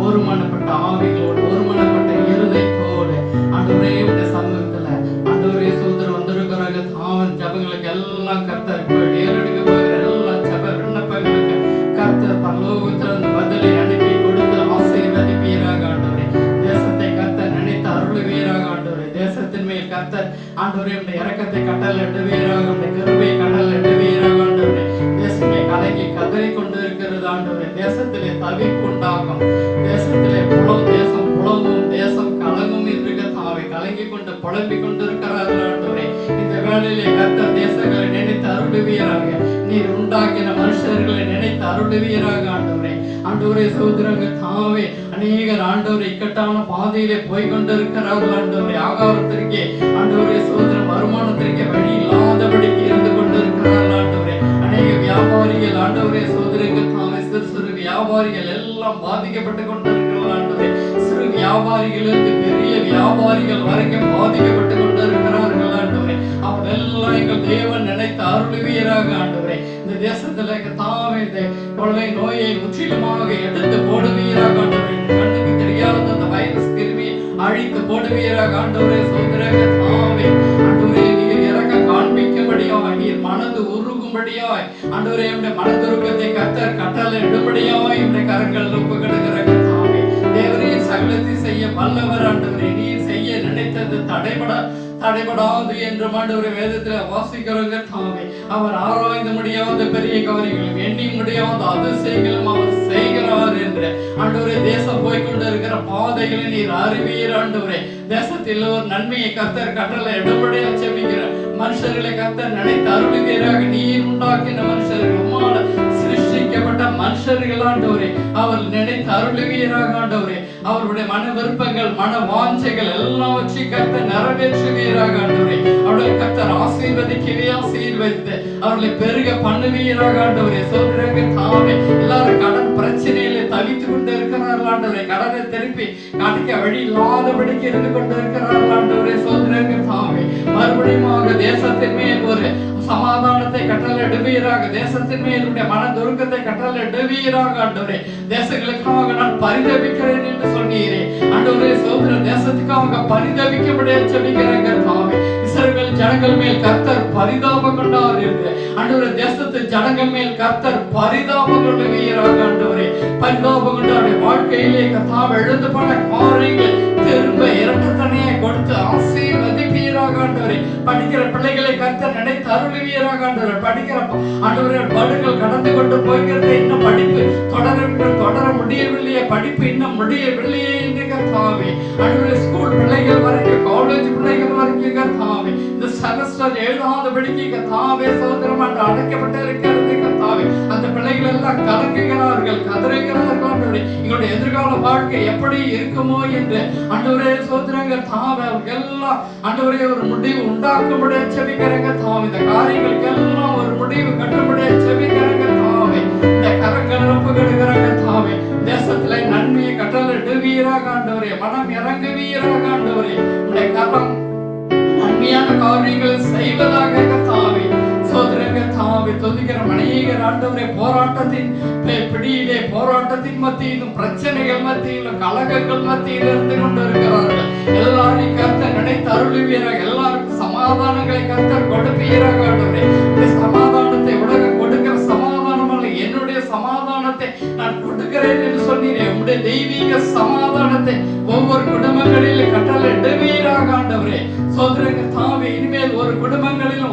ஒருமனப்பட்ட ஆவிகளோடு, ஒருமனப்பட்ட இருதயத்தோடு ஆண்டவரே உம்முடைய சமூகத்துல ஆண்டவரே சோதரர் வந்திருக்கிறாங்க. தாவன் ஜெபங்களுக்கு எல்லாம் கர்த்தர் ஏறெடுக்க போகிற எல்லா ஜெப விண்ணப்பங்களுக்கு கர்த்தர் பரலோகத்தில் அந்த பதிலை அனுப்பி கொடுத்து ஆசீர்வதிப்பீராக ஆண்டவரே. தேசத்தை கர்த்தர் நினைத்து அருளுவீராக ஆண்டவரே. தேசத்தின் மேல் கர்த்தர் ஆண்டவரே உம்முடைய இரக்கத்தை கட்டளையிடுவீராக, உம்முடைய கிருபையை கட்டளையிடுவீராக ஆண்டவரே. தேசமே கலங்கி கதறி கொண்டு இருக்கிறது ஆண்டவரே. தேசத்திலே தவிப்பு உண்டாகும், தேசத்திலே தேசம் புலம்பும், தேசம் கலங்கும் என்று தாவை கலங்கி கொண்டு புலம்பிக் கொண்டு இருக்கிறார்கள் ஆண்டவரே. இந்த வேளையிலே கர்த்தர் தேசங்களை நினைத்து அருளுவீராக, நீர் உண்டாக்கின மனுஷர்களை நினைத்து அருளுவீராக ஆண்டவரே. ஆண்டவரே சோதரங்க தாவே அநேகர் ஆண்டவரை இக்கட்டான பாதையிலே போய் கொண்டிருக்கிறார்கள் ஆண்டவரே. ஆகாரத்திற்கே ஆண்டவரே சோதரம் வருமானத்திற்கே வழி இல்லாதபடிக்கு இருந்து கொண்டிருக்கிறார்கள் ஆண்டவரே. அநேக வியாபாரிகள் ஆண்டவரே சோதரங்க தாவே சிறு வியாபாரிகள் எல்லாம் பாதிக்கப்பட்டு கொண்டிருக்கிறார்கள் ஆண்டவரே. சிறு வியாபாரிகளிலிருந்து பெரிய வியாபாரிகள் வரைக்கும் பாதிக்கப்பட்டு கொண்டிருக்கிறார்கள் ஆண்டவரே. அவர் எல்லாம் எங்கள் தேவன் நினைத்து அருளுவீராக ஆண்டவரே. இந்த தேசத்துல தாவே இந்த கொள்ளை நோயை முற்றிலுமாக எடுத்து போடுவீராக ஆண்டவரே. கண்ணுக்கு தெரியாத அந்த வைரஸ் கிருமியை அழித்து போடுவீராக ஆண்டவரே. சோதரக தாவே ஆண்டவரே நீர் இறக்க காண்பிக்கும்படியாய், நீர் மனது உருகும்படியாய் ஆண்டவரே உம்முடைய மனதுருக்கத்தை கர்த்தர் கட்டளையிடும்படியாய் உம்முடைய கரங்கள் ஒப்புக்கொடுக்கிற தாவே. தேவரே சகலத்தை செய்ய வல்லவர் ஆண்டவரே. நீர் செய்ய நினைத்தது தடைபடாது என்று ஆண்டவரே வேதத்துல வாசிக்கிறவங்க தாவே. அவர் ஆராய்ந்து முடியாத பெரிய காரியங்களும் எண்ணி முடியாத அதிசயங்களும் அவர் செய்கிறார் என்று ஆண்டவரே. தேசம் போய்கொண்டு இருக்கிற பாதைகளை நீர் அறிவீர் ஆண்டவரே. தேசத்தில் ஒரு நன்மையை கர்த்தர் கட்டளை எடுபடியா செபிக்கிற மனுஷர்களை கர்த்தர் நினைத்து அருளுவீராக. நீர் உண்டாக்கின மனுஷர்கள் உம்மால சிருஷ்டிக்கப்பட்ட மனுஷர்கள் ஆண்டவரே. அவர் நினைத்து அருளுவீராக ஆண்டவரே. அவருடைய மன விருப்பங்கள், மன வாஞ்சைகள் எல்லாவற்றையும் கர்த்தர் நிறைவேற்றுவீராக ஆண்டவரே. அவர்களை கர்த்தர் ஆசீர்வதித்து அவர்களை பெருக பண்ணுவீராக ஆண்டவரே. சோதரங்க தாவே எல்லாரும் கடன் பிரச்சனையில தவித்து கொண்டு இருக்கிறார்கள் ஆண்டவரே. கடனை திருப்பி காட்டிக்க வழி இல்லாதபடிக்கு இருந்து கொண்டு இருக்கிறார்கள் ஆண்டவரே. சோதரங்க தாவே மறுபடியும் தேசத்தின் மேல் ஒரு சமாதானத்தை கட்டளையிடுவீராக. தேசத்தின் மேல் மன துருக்கத்தை கட்டளையிடுவீராக ஆண்டவரே. தேசங்களுக்காக நான் பரிதபிக்கிறேன் என்று சொன்னீரே ஆண்டவரே. சோதர தேசத்துக்காக பரிதவிக்கப்படியே செபிக்கிறேன் கர்த்தாவே. இஸ்ரவேல் ஜனங்கள் மேல் கர்த்தர் பரிதாபம் கொண்டார் என்று ஆண்டவரே, தேசத்து ஜனங்கள் மேல் கர்த்தர் பரிதாபம் கொள்ளுவீராக ஆண்டவரே. பரிதாபம் கொண்டாருடைய வாழ்க்கையிலே கர்த்தாவே எழுந்து போன காரியங்கள் திரும்ப இரட்டத்தனையை கொடுத்து ஆசீர்வதிப்பீராக ஆண்டவரே. படிக்கிற பிள்ளைகளை கர்த்தர் நினைத்து அருளுவீராக ஆண்டவரே. படிக்கிற ஆண்டவரே, வருடங்கள் கடந்து கொண்டு போகிறது, இன்னும் படிப்பு தொடர முடியவில்லையே, படிப்பு இன்னும் முடியவில்லையே என்று கர்த்தாவே. ஆண்டவரே, ஸ்கூல் பிள்ளைகள் வரைக்கும், காலேஜ் பிள்ளைகள் வரைக்கும் கர்த்தாவே, இந்த செமஸ்டர் எழுதாதபடிக்கு கர்த்தாவே சகோதரம் என்று அடைக்கப்பட்டு இருக்கிறது கர்த்தாவே. அந்த பிள்ளைகள் எல்லாம் கலங்குகிறார்கள், கதறுகிறார்கள் ஆண்டவரே. எங்களுடைய எதிர்கால வாழ்க்கை எப்படி இருக்குமோ என்று ஆண்டவரே சகோதரங்க தாவே எல்லாம் ஆண்டவரே ஒரு முடிவு உண்டாக்கும்படியா செபிக்கிறேங்க தாவே. இந்த காரியங்களுக்கு எல்லாம் ஒரு முடிவு கட்டும்படியா செபிக்கிறேங்க தாவே. இந்த கரங்கள் ஒப்புக்கொடுக்கிறேங்க தாவே. தேசத்துல நன்மையை கட்டளையிடுவீராக ஆண்டவரே. மனம் இறங்குவீராக ஆண்டவரே. இந்த கரம் நன்மையான காரியங்களை செய்வதாக தாவே. சோதரங்க தாவே துதிக்கிற மணியர் ஆண்டவரே, போராட்டத்தின் பிடியிலே, போராட்டத்தின் மத்தியிலும், பிரச்சனைகள் மத்தியிலும், கலகங்கள் மத்தியில் இருந்து கொண்டிருக்கிறார்கள். எல்லாரையும் கர்த்தர் நினைத்து அருளுவீராக. எல்லாருக்கும் சமாதானங்களை கர்த்தர் கொடுப்பீராக ஆண்டவரே. இந்த சமாதானத்தை உலகம் கொடுக்கிற சமாதானம் அல்ல, என்னுடைய சமாதானத்தை நான் கொடுக்கிறேன் என்று சொன்னீரே. உங்களுடைய தெய்வீக சமாதானத்தை ஒவ்வொரு குடும்பங்களிலும் கட்டளையிடுவீராக ஆண்டவரே. சோதரங்க தாவே, இனிமேல் ஒரு குடும்பங்களிலும்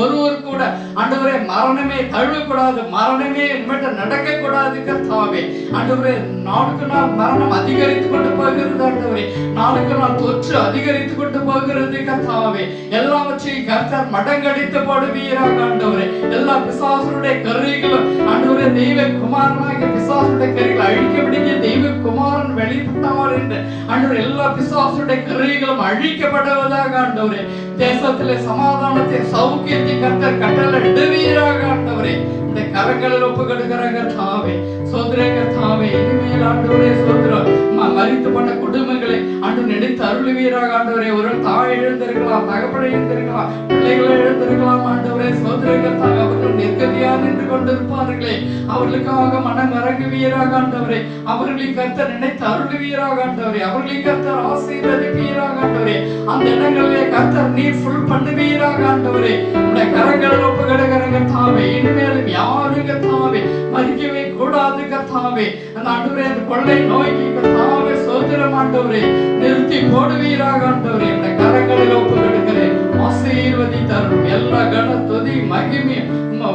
ஒருவர் கூட ஆண்டவரே மரணமே தழுவக்கூடாது, மரணமே இனிமேட்டு நடக்க கூடாது கர்த்தாவே. ஆண்டவரே, நாளுக்கு நாள் மரணம் அதிகரித்து கொண்டு போகிறது ஆண்டவரே. நாளுக்கு நாள் தொற்று அதிகரித்து கொண்டு போகிறது கர்த்தாவே. எல்லாவற்றையும் கர்த்தர் மடங்கடித்து போடுவீராக ஆண்டவரே. எல்லா பிசாசுடைய கருவிகளும் ஆண்டவரே, தெய்வ குமாரனாக பிசாசுடைய கருவிகள் அழிக்கப்படுகிற தெய்வ குமாரன் வெளிப்பட்டார் என்று ஆண்டவரே, எல்லா பிசாசுடைய கருவிகளும் அழிக்கப்படுவதாக ஆண்டவரே. தேசத்திலே சமாதானத்தை, சௌக்கியத்தை கர்த்தர் கட்டளையிடுவீராக ஆண்டவரே. இந்த கரங்களில் ஒப்புக்கொடுக்கிறாங்க தாவே. சோதரங்க தாவே, இனிமேல் ஆண்டவரே சோதரம் மரித்து பண்ண குடும்பங்களை ஆண்டு நினைத்து அருளுவீராக ஆண்டவரே. ஒரு தாய் எழுந்திருக்கலாம், தகப்பனை எழுந்திருக்கலாம், பிள்ளைகளை எழுந்திருக்கலாம் ஆண்டவரே. சோதரங்க தாவே, அவர்கள் நிர்கதியா நின்று கொண்டிருப்பார்களே, அவர்களுக்காக மனம் இறங்குவீராக ஆண்டவரே. அவர்களின் கர்த்தர் நினைத்து அருளுவீராக ஆண்டவரே. அவர்களின் கர்த்தர் ஆசீர்வதிப்பீராக ஆண்டவரே. அந்த இடங்களிலே கர்த்தர் நீர் ஃபுல் பண்ணுவீராக ஆண்டவரே. உடைய கரங்களில் ஒப்புக்கொடுக்கிறங்க தாவே. இனிமேலும் யாருங்க தாவே மறிக்கவே கூடாது கர்த்தாவே. அந்த ஆண்டவரே, அந்த கொள்ளை நோய்க்கு கர்த்தாவே சோதரம் ஆண்டவரே நிறுத்தி போடுவீராக ஆண்டவரே. இந்த கரங்களில் ஒப்புக்கொடுக்கிறேன். ஆசீர்வதி தரும் எல்லா கன துதி மகிமையும்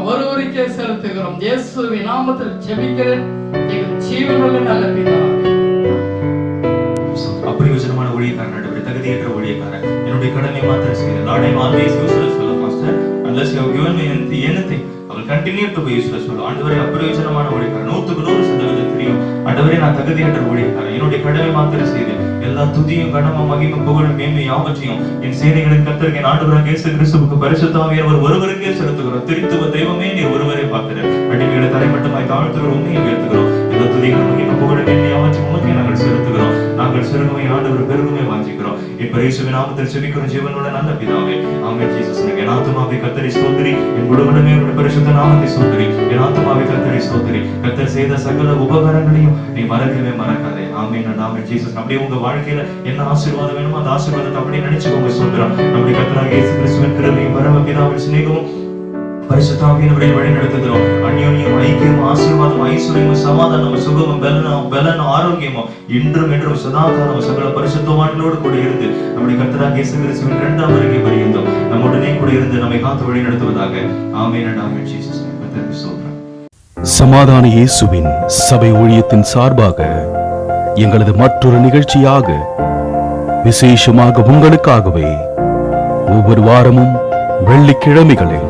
ஒருவருக்கே செலுத்துகிறோம். இயேசுவின் நாமத்தில் ஜெபிக்கிறேன் எங்கள் ஜீவனுள்ள நல்ல பிதாவே. அப்பிரயோஜனமான ஊழியக்காரன் ஆண்டவரே, தகுதியற்ற ஊழியக்காரன், என்னுடைய கடமை மாத்திரம் செய்கிறேன். Lord, I am always useless fellow master unless you have given me anything. I will continue to be useless fellow. ஆண்டவரே, அப்பிரயோஜனமான ஊழியக்காரன், 100% தெரியும் ஆண்டவரே, நான் தகுதியற்ற ஊழியக்காரன், என்னுடைய கடமை மாத்திரம் செய்தேன். எல்லா துதியும் கனமும் மகிமையும் புகழும் மேன்மை யாவற்றையும் என் சேனைகளின் கர்த்தருக்கு என் ஆண்டவராகிய இயேசு கிறிஸ்துவுக்கு பரிசுத்த ஆவியானவர் ஒருவருக்கே செலுத்துகிறோம். திருத்துவ தெய்வமே நீர் ஒருவரே பார்க்கிறேன். அடிமைகளை தரைமட்டமாய் தாழ்த்துகிறோம், உண்மையை உயர்த்துகிறோம். எல்லா துதிகளும் மகிமையும் புகழும் மேன்மை யாவற்றையும் உமக்கே நாங்கள் செலுத்துகிறோம். நாங்கள் சிறுமை ஆண்டவர் பெருகுமை வாஞ்சிக்கிறோம். இப்ப இயேசுவின் நாமத்தில் ஜெபிக்கிறோம் ஜீவனோட நல்ல பிதாவே. ஆமென். ஜீசஸ் நே. என் ஆத்துமாவே கர்த்தரை ஸ்தோத்திரி, என் முழுவதுமே அவருடைய பரிசுத்த நாமத்தை ஸ்தோத்திரி. என் ஆத்துமாவே கர்த்தரை ஸ்தோத்திரி. கர்த்தர் செய்த சகல உபகாரங்களையும் நீ மறக்கவே மறக்காதே. ஆமென். ஆமென். ஜீசஸ், அப்படியே உங்க வாழ்க்கையில என்ன ஆசீர்வாதம் வேணுமோ அந்த ஆசீர்வாதத்தை அப்படியே நினைச்சுக்கோங்க. சொல்றோம் நம்முடைய கர்த்தராகிய இயேசு கிறிஸ்துவின் கிருபையும் பரமபிதாவின் சிநேகமும் பரிசுத்த ஆவியானவரின் வழி நடத்துகிறோம். அந்யோன்யம், ஐக்கியம், ஆசீர்வாதம், ஐஸ்வர்யம், சமாதானம், சுகமும், பலன், ஆரோக்கியமும் இன்றும் என்றும் சதாகாலம் சகல பரிசுத்தவான்களோடு கூட இருந்து நம்முடைய கர்த்தராகிய இயேசு கிறிஸ்துவின் இரண்டாம் வருகை பரியந்தம் நம்முடனே கூட இருந்து நம்மை காத்து வழி நடத்துவதாக. ஆமென். ஆமென். ஜீசஸ் கர்த்தருக்கு ஸ்தோத்திரம். சமாதான இயேசுவின் சபை ஊழியத்தின் சார்பாக எங்களது மற்றொரு நிகழ்ச்சியாக விசேஷமாக உங்களுக்காகவே ஒவ்வொரு வாரமும் வெள்ளிக்கிழமைகளில்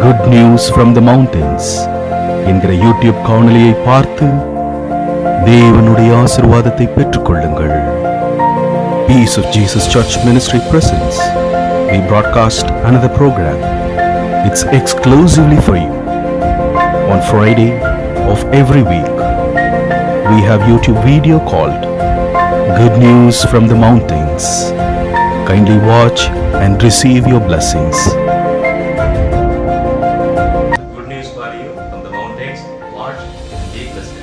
good news from the mountains என்கிற யூடியூப் காணொளியை பார்த்து தேவனுடைய ஆசீர்வாதத்தை பெற்றுக்கொள்ளுங்கள். Peace of Jesus Church Ministry presents. We broadcast another program. It's exclusively for you. On Friday of every week, we have YouTube video called Good News from the Mountains. Kindly watch and receive your blessings. Good news for you from the mountains. Watch and be blessed.